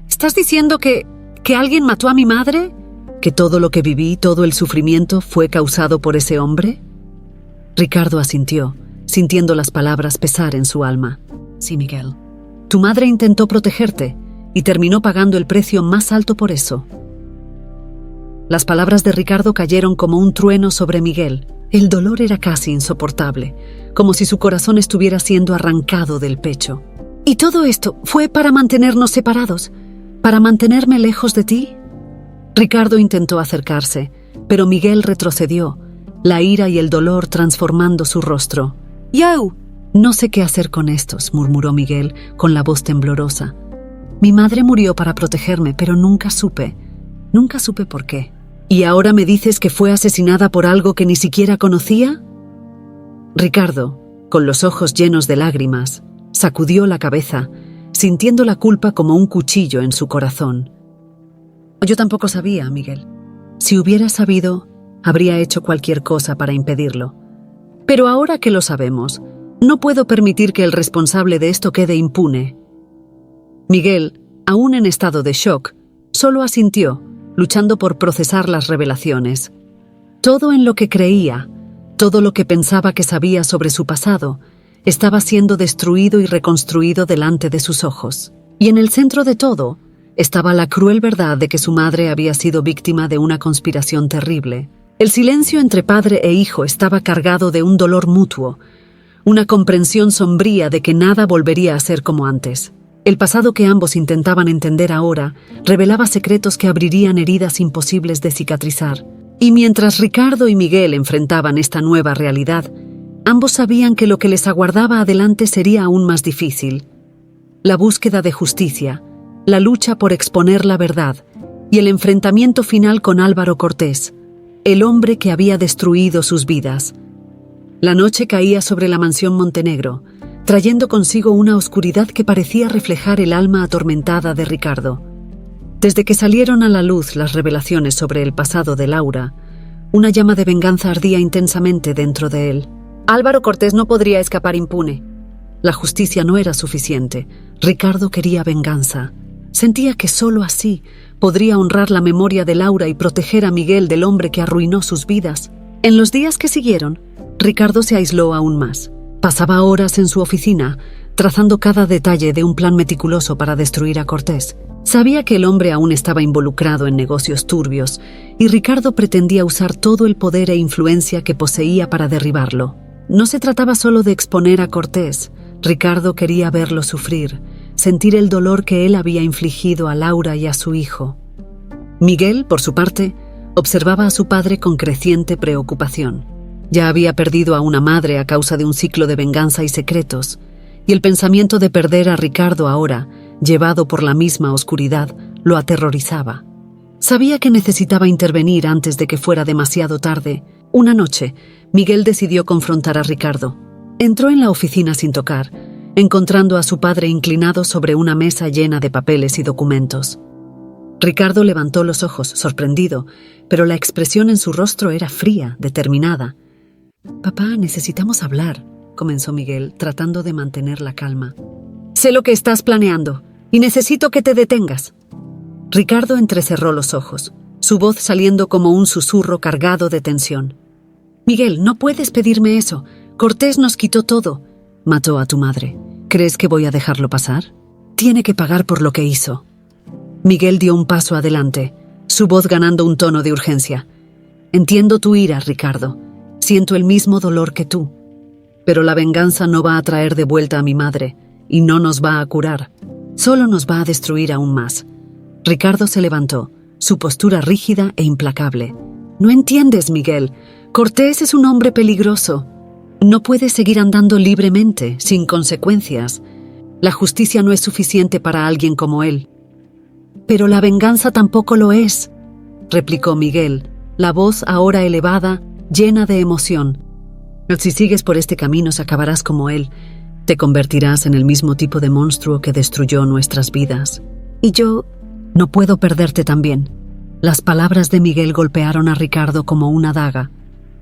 «¿Estás diciendo que alguien mató a mi madre? ¿Que todo lo que viví, todo el sufrimiento fue causado por ese hombre?» Ricardo asintió, sintiendo las palabras pesar en su alma. «Sí, Miguel. Tu madre intentó protegerte y terminó pagando el precio más alto por eso». Las palabras de Ricardo cayeron como un trueno sobre Miguel. El dolor era casi insoportable, como si su corazón estuviera siendo arrancado del pecho. «¿Y todo esto fue para mantenernos separados? ¿Para mantenerme lejos de ti?» Ricardo intentó acercarse, pero Miguel retrocedió, la ira y el dolor transformando su rostro. «Yo, no sé qué hacer con estos», murmuró Miguel con la voz temblorosa. «Mi madre murió para protegerme, pero nunca supe por qué. ¿Y ahora me dices que fue asesinada por algo que ni siquiera conocía?» Ricardo, con los ojos llenos de lágrimas, sacudió la cabeza, sintiendo la culpa como un cuchillo en su corazón. «Yo tampoco sabía, Miguel. Si hubiera sabido, habría hecho cualquier cosa para impedirlo. Pero ahora que lo sabemos, no puedo permitir que el responsable de esto quede impune». Miguel, aún en estado de shock, solo asintió, luchando por procesar las revelaciones. Todo en lo que creía, todo lo que pensaba que sabía sobre su pasado, estaba siendo destruido y reconstruido delante de sus ojos. Y en el centro de todo, estaba la cruel verdad de que su madre había sido víctima de una conspiración terrible. El silencio entre padre e hijo estaba cargado de un dolor mutuo, una comprensión sombría de que nada volvería a ser como antes. El pasado que ambos intentaban entender ahora revelaba secretos que abrirían heridas imposibles de cicatrizar. Y mientras Ricardo y Miguel enfrentaban esta nueva realidad, ambos sabían que lo que les aguardaba adelante sería aún más difícil. la búsqueda de justicia, la lucha por exponer la verdad y el enfrentamiento final con Álvaro Cortés, el hombre que había destruido sus vidas. La noche caía sobre la mansión Montenegro, trayendo consigo una oscuridad que parecía reflejar el alma atormentada de Ricardo. Desde que salieron a la luz las revelaciones sobre el pasado de Laura, una llama de venganza ardía intensamente dentro de él. Álvaro Cortés no podría escapar impune. La justicia no era suficiente. Ricardo quería venganza. Sentía que solo así podría honrar la memoria de Laura y proteger a Miguel del hombre que arruinó sus vidas. En los días que siguieron, Ricardo se aisló aún más. Pasaba horas en su oficina, trazando cada detalle de un plan meticuloso para destruir a Cortés. Sabía que el hombre aún estaba involucrado en negocios turbios, y Ricardo pretendía usar todo el poder e influencia que poseía para derribarlo. No se trataba solo de exponer a Cortés. Ricardo quería verlo sufrir, sentir el dolor que él había infligido a Laura y a su hijo. Miguel, por su parte, observaba a su padre con creciente preocupación. Ya había perdido a una madre a causa de un ciclo de venganza y secretos, y el pensamiento de perder a Ricardo ahora, llevado por la misma oscuridad, lo aterrorizaba. Sabía que necesitaba intervenir antes de que fuera demasiado tarde. Una noche, Miguel decidió confrontar a Ricardo. Entró en la oficina sin tocar, encontrando a su padre inclinado sobre una mesa llena de papeles y documentos. Ricardo levantó los ojos, sorprendido, pero la expresión en su rostro era fría, determinada. «Papá, necesitamos hablar», comenzó Miguel, tratando de mantener la calma. «Sé lo que estás planeando, y necesito que te detengas». Ricardo entrecerró los ojos, su voz saliendo como un susurro cargado de tensión. «Miguel, no puedes pedirme eso. Cortés nos quitó todo. Mató a tu madre. ¿Crees que voy a dejarlo pasar? Tiene que pagar por lo que hizo». Miguel dio un paso adelante, su voz ganando un tono de urgencia. «Entiendo tu ira, Ricardo. Siento el mismo dolor que tú. Pero la venganza no va a traer de vuelta a mi madre, y no nos va a curar. Solo nos va a destruir aún más». Ricardo se levantó, su postura rígida e implacable. «No entiendes, Miguel. Cortés es un hombre peligroso. No puede seguir andando libremente, sin consecuencias. La justicia no es suficiente para alguien como él». «Pero la venganza tampoco lo es», replicó Miguel, la voz ahora elevada, llena de emoción. «Si sigues por este camino, acabarás como él. Te convertirás en el mismo tipo de monstruo que destruyó nuestras vidas. Y yo no puedo perderte también». Las palabras de Miguel golpearon a Ricardo como una daga.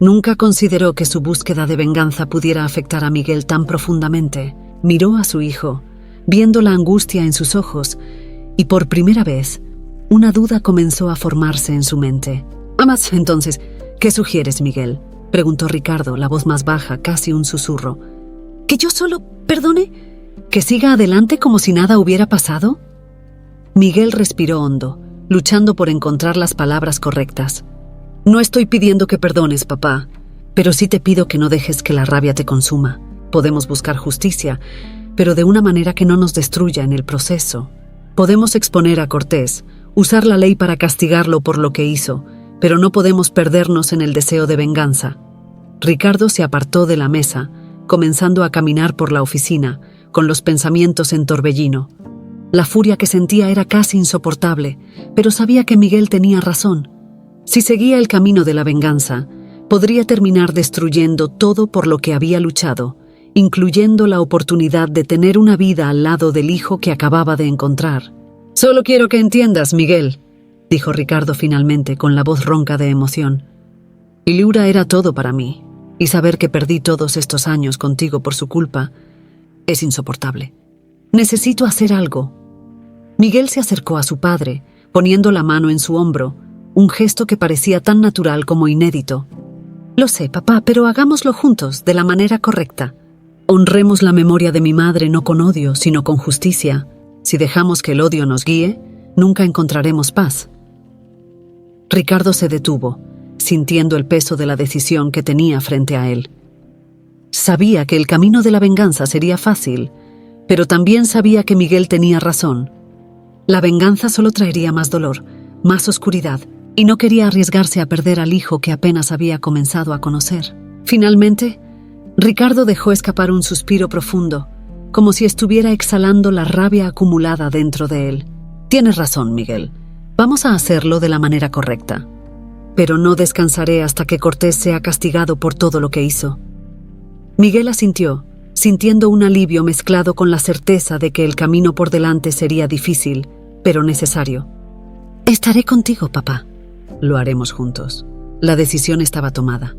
Nunca consideró que su búsqueda de venganza pudiera afectar a Miguel tan profundamente. Miró a su hijo, viendo la angustia en sus ojos, y por primera vez, una duda comenzó a formarse en su mente. «Amas, entonces, ¿qué sugieres, Miguel?», preguntó Ricardo, la voz más baja, casi un susurro. «¿Que yo solo perdone? ¿Que siga adelante como si nada hubiera pasado?». Miguel respiró hondo, luchando por encontrar las palabras correctas. «No estoy pidiendo que perdones, papá, pero sí te pido que no dejes que la rabia te consuma. Podemos buscar justicia, pero de una manera que no nos destruya en el proceso. Podemos exponer a Cortés, usar la ley para castigarlo por lo que hizo, pero no podemos perdernos en el deseo de venganza». Ricardo se apartó de la mesa, comenzando a caminar por la oficina, con los pensamientos en torbellino. La furia que sentía era casi insoportable, pero sabía que Miguel tenía razón. Si seguía el camino de la venganza, podría terminar destruyendo todo por lo que había luchado, incluyendo la oportunidad de tener una vida al lado del hijo que acababa de encontrar. «Solo quiero que entiendas, Miguel», dijo Ricardo finalmente, con la voz ronca de emoción. «Laura era todo para mí, y saber que perdí todos estos años contigo por su culpa es insoportable. Necesito hacer algo». Miguel se acercó a su padre, poniendo la mano en su hombro, un gesto que parecía tan natural como inédito. «Lo sé, papá, pero hagámoslo juntos, de la manera correcta. Honremos la memoria de mi madre no con odio, sino con justicia. Si dejamos que el odio nos guíe, nunca encontraremos paz». Ricardo se detuvo, sintiendo el peso de la decisión que tenía frente a él. Sabía que el camino de la venganza sería fácil, pero también sabía que Miguel tenía razón. La venganza solo traería más dolor, más oscuridad, y no quería arriesgarse a perder al hijo que apenas había comenzado a conocer. Finalmente, Ricardo dejó escapar un suspiro profundo, como si estuviera exhalando la rabia acumulada dentro de él. Tienes razón, Miguel. Vamos a hacerlo de la manera correcta. Pero no descansaré hasta que Cortés sea castigado por todo lo que hizo. Miguel asintió, sintiendo un alivio mezclado con la certeza de que el camino por delante sería difícil, pero necesario. Estaré contigo, papá. Lo haremos juntos. La decisión estaba tomada.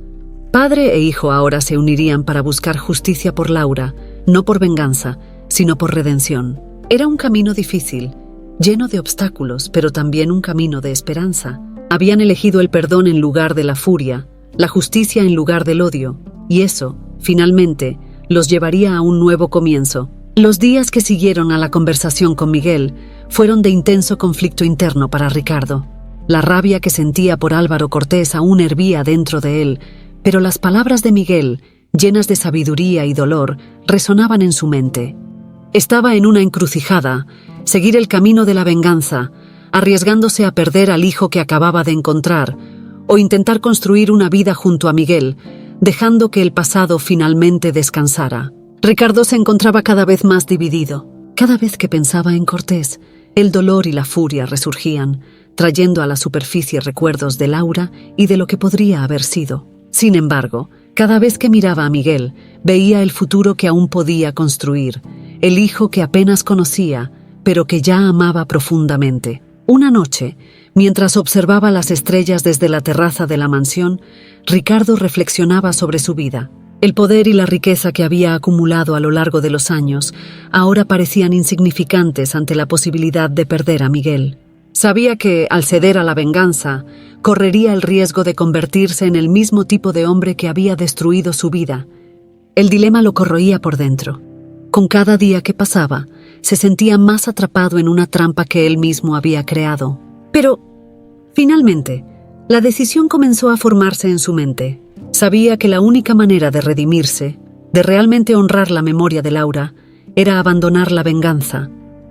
Padre e hijo ahora se unirían para buscar justicia por Laura, no por venganza, sino por redención. Era un camino difícil, lleno de obstáculos, pero también un camino de esperanza. Habían elegido el perdón en lugar de la furia, la justicia en lugar del odio, y eso, finalmente, los llevaría a un nuevo comienzo. Los días que siguieron a la conversación con Miguel fueron de intenso conflicto interno para Ricardo. La rabia que sentía por Álvaro Cortés aún hervía dentro de él, pero las palabras de Miguel, llenas de sabiduría y dolor, resonaban en su mente. Estaba en una encrucijada, seguir el camino de la venganza, arriesgándose a perder al hijo que acababa de encontrar, o intentar construir una vida junto a Miguel, dejando que el pasado finalmente descansara. Ricardo se encontraba cada vez más dividido. Cada vez que pensaba en Cortés, el dolor y la furia resurgían, trayendo a la superficie recuerdos de Laura y de lo que podría haber sido. Sin embargo, cada vez que miraba a Miguel, veía el futuro que aún podía construir, el hijo que apenas conocía, pero que ya amaba profundamente. Una noche, mientras observaba las estrellas desde la terraza de la mansión, Ricardo reflexionaba sobre su vida. El poder y la riqueza que había acumulado a lo largo de los años ahora parecían insignificantes ante la posibilidad de perder a Miguel. Sabía que, al ceder a la venganza, correría el riesgo de convertirse en el mismo tipo de hombre que había destruido su vida. El dilema lo corroía por dentro. Con cada día que pasaba, se sentía más atrapado en una trampa que él mismo había creado. Pero, finalmente, la decisión comenzó a formarse en su mente. Sabía que la única manera de redimirse, de realmente honrar la memoria de Laura, era abandonar la venganza.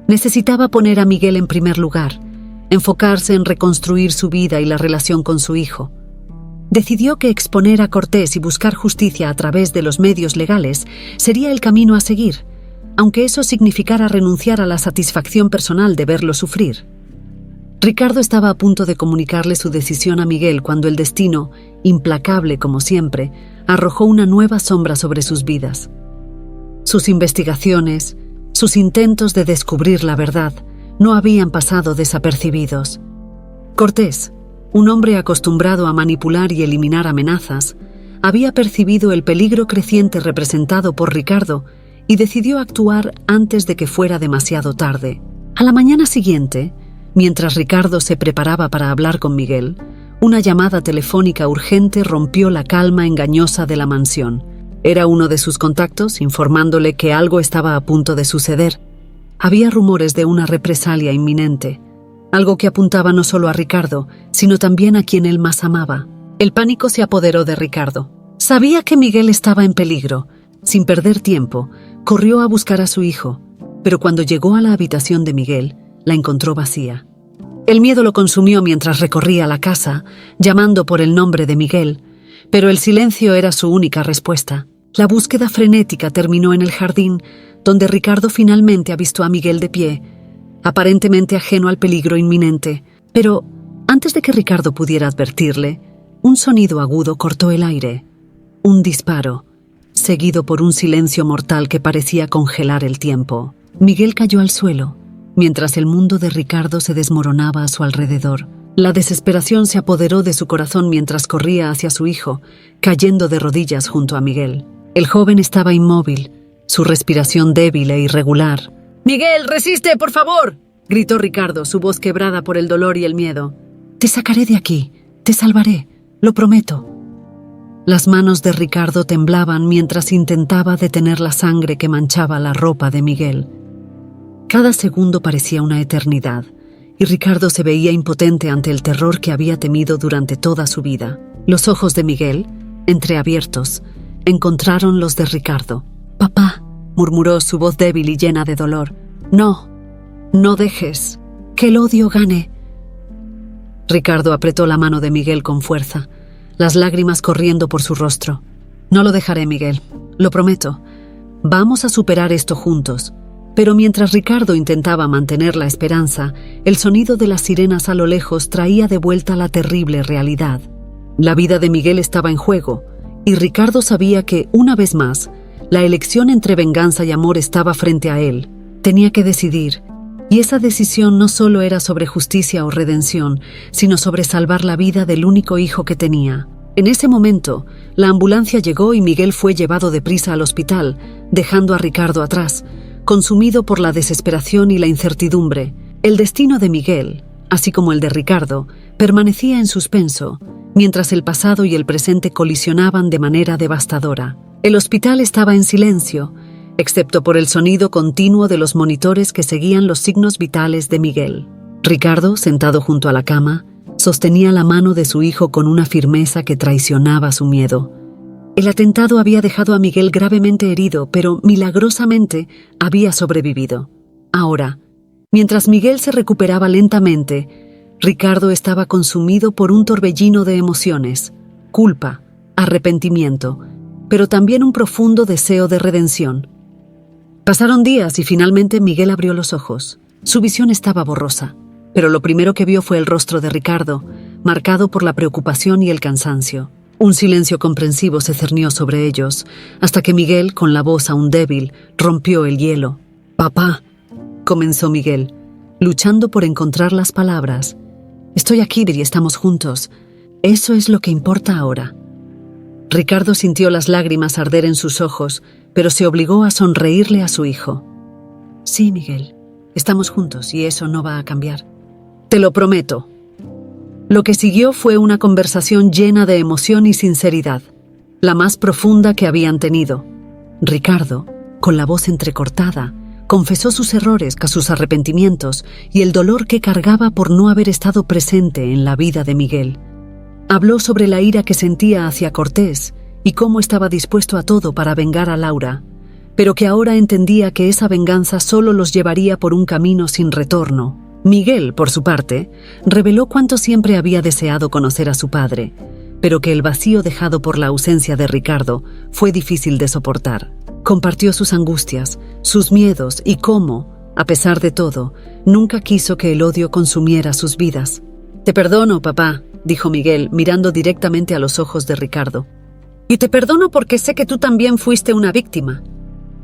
Necesitaba poner a Miguel en primer lugar, enfocarse en reconstruir su vida y la relación con su hijo. Decidió que exponer a Cortés y buscar justicia a través de los medios legales sería el camino a seguir, aunque eso significara renunciar a la satisfacción personal de verlo sufrir. Ricardo estaba a punto de comunicarle su decisión a Miguel cuando el destino, implacable como siempre, arrojó una nueva sombra sobre sus vidas. Sus investigaciones, sus intentos de descubrir la verdad, no habían pasado desapercibidos. Cortés, un hombre acostumbrado a manipular y eliminar amenazas, había percibido el peligro creciente representado por Ricardo y decidió actuar antes de que fuera demasiado tarde. A la mañana siguiente, mientras Ricardo se preparaba para hablar con Miguel, una llamada telefónica urgente rompió la calma engañosa de la mansión. Era uno de sus contactos informándole que algo estaba a punto de suceder. Había rumores de una represalia inminente, algo que apuntaba no solo a Ricardo, sino también a quien él más amaba. El pánico se apoderó de Ricardo. Sabía que Miguel estaba en peligro. Sin perder tiempo, corrió a buscar a su hijo, pero cuando llegó a la habitación de Miguel, la encontró vacía. El miedo lo consumió mientras recorría la casa, llamando por el nombre de Miguel, pero el silencio era su única respuesta. La búsqueda frenética terminó en el jardín, donde Ricardo finalmente avistó a Miguel de pie, aparentemente ajeno al peligro inminente. Pero, antes de que Ricardo pudiera advertirle, un sonido agudo cortó el aire. Un disparo, seguido por un silencio mortal que parecía congelar el tiempo. Miguel cayó al suelo, mientras el mundo de Ricardo se desmoronaba a su alrededor. La desesperación se apoderó de su corazón mientras corría hacia su hijo, cayendo de rodillas junto a Miguel. El joven estaba inmóvil, su respiración débil e irregular. «¡Miguel, resiste, por favor!», gritó Ricardo, su voz quebrada por el dolor y el miedo. «Te sacaré de aquí, te salvaré, lo prometo». Las manos de Ricardo temblaban mientras intentaba detener la sangre que manchaba la ropa de Miguel. Cada segundo parecía una eternidad, y Ricardo se veía impotente ante el terror que había temido durante toda su vida. Los ojos de Miguel, entreabiertos, encontraron los de Ricardo. «Papá», murmuró su voz débil y llena de dolor. «No, no dejes que el odio gane». Ricardo apretó la mano de Miguel con fuerza, las lágrimas corriendo por su rostro. «No lo dejaré, Miguel, lo prometo. Vamos a superar esto juntos. Pero mientras Ricardo intentaba mantener la esperanza, el sonido de las sirenas a lo lejos traía de vuelta la terrible realidad. La vida de Miguel estaba en juego, y Ricardo sabía que, una vez más, la elección entre venganza y amor estaba frente a él. Tenía que decidir, y esa decisión no solo era sobre justicia o redención, sino sobre salvar la vida del único hijo que tenía. En ese momento, la ambulancia llegó y Miguel fue llevado deprisa al hospital, dejando a Ricardo atrás, consumido por la desesperación y la incertidumbre. El destino de Miguel, así como el de Ricardo, permanecía en suspenso, mientras el pasado y el presente colisionaban de manera devastadora. El hospital estaba en silencio, excepto por el sonido continuo de los monitores que seguían los signos vitales de Miguel. Ricardo, sentado junto a la cama, sostenía la mano de su hijo con una firmeza que traicionaba su miedo. El atentado había dejado a Miguel gravemente herido, pero milagrosamente había sobrevivido. Ahora, mientras Miguel se recuperaba lentamente, Ricardo estaba consumido por un torbellino de emociones: culpa, arrepentimiento, pero también un profundo deseo de redención. Pasaron días y finalmente Miguel abrió los ojos. Su visión estaba borrosa, pero lo primero que vio fue el rostro de Ricardo, marcado por la preocupación y el cansancio. Un silencio comprensivo se cernió sobre ellos, hasta que Miguel, con la voz aún débil, rompió el hielo. «Papá», comenzó Miguel, luchando por encontrar las palabras. «Estoy aquí, y estamos juntos. Eso es lo que importa ahora». Ricardo sintió las lágrimas arder en sus ojos, pero se obligó a sonreírle a su hijo. «Sí, Miguel, estamos juntos y eso no va a cambiar». «Te lo prometo». Lo que siguió fue una conversación llena de emoción y sinceridad, la más profunda que habían tenido. Ricardo, con la voz entrecortada, confesó sus errores, sus arrepentimientos y el dolor que cargaba por no haber estado presente en la vida de Miguel. Habló sobre la ira que sentía hacia Cortés y cómo estaba dispuesto a todo para vengar a Laura, pero que ahora entendía que esa venganza solo los llevaría por un camino sin retorno. Miguel, por su parte, reveló cuánto siempre había deseado conocer a su padre, pero que el vacío dejado por la ausencia de Ricardo fue difícil de soportar. Compartió sus angustias, sus miedos y cómo, a pesar de todo, nunca quiso que el odio consumiera sus vidas. «Te perdono, papá», dijo Miguel, mirando directamente a los ojos de Ricardo. «Y te perdono porque sé que tú también fuiste una víctima.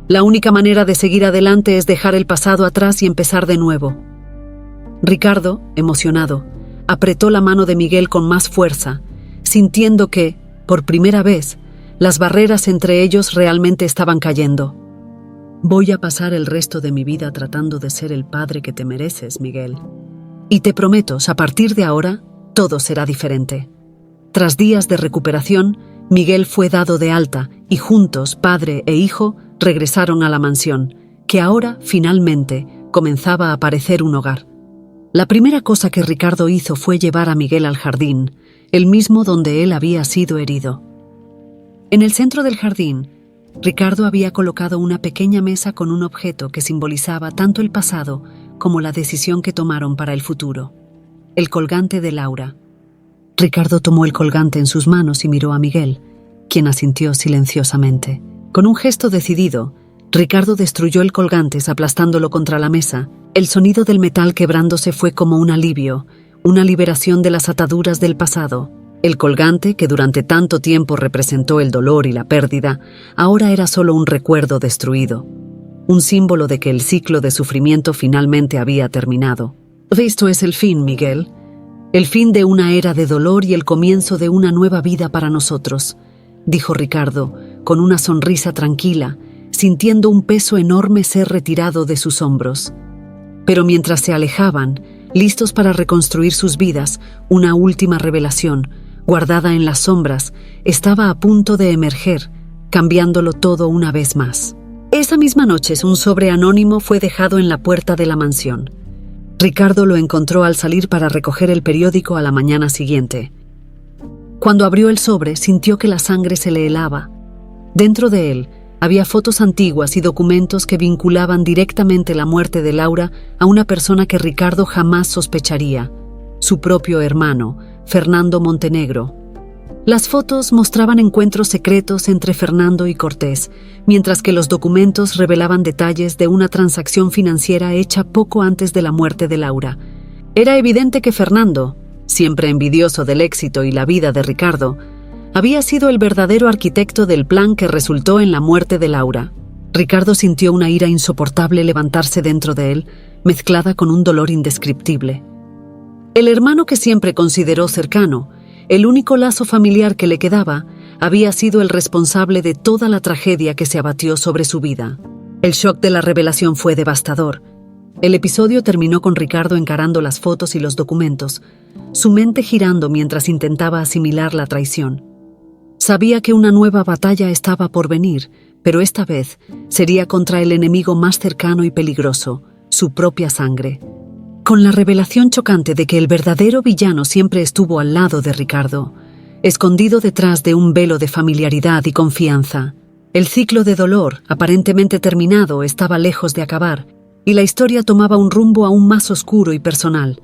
La única manera de seguir adelante es dejar el pasado atrás y empezar de nuevo». Ricardo, emocionado, apretó la mano de Miguel con más fuerza, sintiendo que, por primera vez, las barreras entre ellos realmente estaban cayendo. «Voy a pasar el resto de mi vida tratando de ser el padre que te mereces, Miguel. Y te prometo, a partir de ahora, todo será diferente». Tras días de recuperación, Miguel fue dado de alta y juntos, padre e hijo, regresaron a la mansión, que ahora, finalmente, comenzaba a parecer un hogar. La primera cosa que Ricardo hizo fue llevar a Miguel al jardín, el mismo donde él había sido herido. En el centro del jardín, Ricardo había colocado una pequeña mesa con un objeto que simbolizaba tanto el pasado como la decisión que tomaron para el futuro: el colgante de Laura. Ricardo tomó el colgante en sus manos y miró a Miguel, quien asintió silenciosamente. Con un gesto decidido, Ricardo destruyó el colgante aplastándolo contra la mesa. El sonido del metal quebrándose fue como un alivio, una liberación de las ataduras del pasado. El colgante, que durante tanto tiempo representó el dolor y la pérdida, ahora era solo un recuerdo destruido, un símbolo de que el ciclo de sufrimiento finalmente había terminado. «Esto es el fin, Miguel. El fin de una era de dolor y el comienzo de una nueva vida para nosotros», dijo Ricardo, con una sonrisa tranquila, sintiendo un peso enorme ser retirado de sus hombros. Pero mientras se alejaban, listos para reconstruir sus vidas, una última revelación, guardada en las sombras, estaba a punto de emerger, cambiándolo todo una vez más. Esa misma noche, un sobre anónimo fue dejado en la puerta de la mansión. Ricardo lo encontró al salir para recoger el periódico a la mañana siguiente. Cuando abrió el sobre, sintió que la sangre se le helaba. Dentro de él, había fotos antiguas y documentos que vinculaban directamente la muerte de Laura a una persona que Ricardo jamás sospecharía: su propio hermano, Fernando Montenegro. Las fotos mostraban encuentros secretos entre Fernando y Cortés, mientras que los documentos revelaban detalles de una transacción financiera hecha poco antes de la muerte de Laura. Era evidente que Fernando, siempre envidioso del éxito y la vida de Ricardo, había sido el verdadero arquitecto del plan que resultó en la muerte de Laura. Ricardo sintió una ira insoportable levantarse dentro de él, mezclada con un dolor indescriptible. El hermano que siempre consideró cercano, el único lazo familiar que le quedaba, había sido el responsable de toda la tragedia que se abatió sobre su vida. El shock de la revelación fue devastador. El episodio terminó con Ricardo encarando las fotos y los documentos, su mente girando mientras intentaba asimilar la traición. Sabía que una nueva batalla estaba por venir, pero esta vez sería contra el enemigo más cercano y peligroso, su propia sangre. Con la revelación chocante de que el verdadero villano siempre estuvo al lado de Ricardo, escondido detrás de un velo de familiaridad y confianza, el ciclo de dolor, aparentemente terminado, estaba lejos de acabar, y la historia tomaba un rumbo aún más oscuro y personal.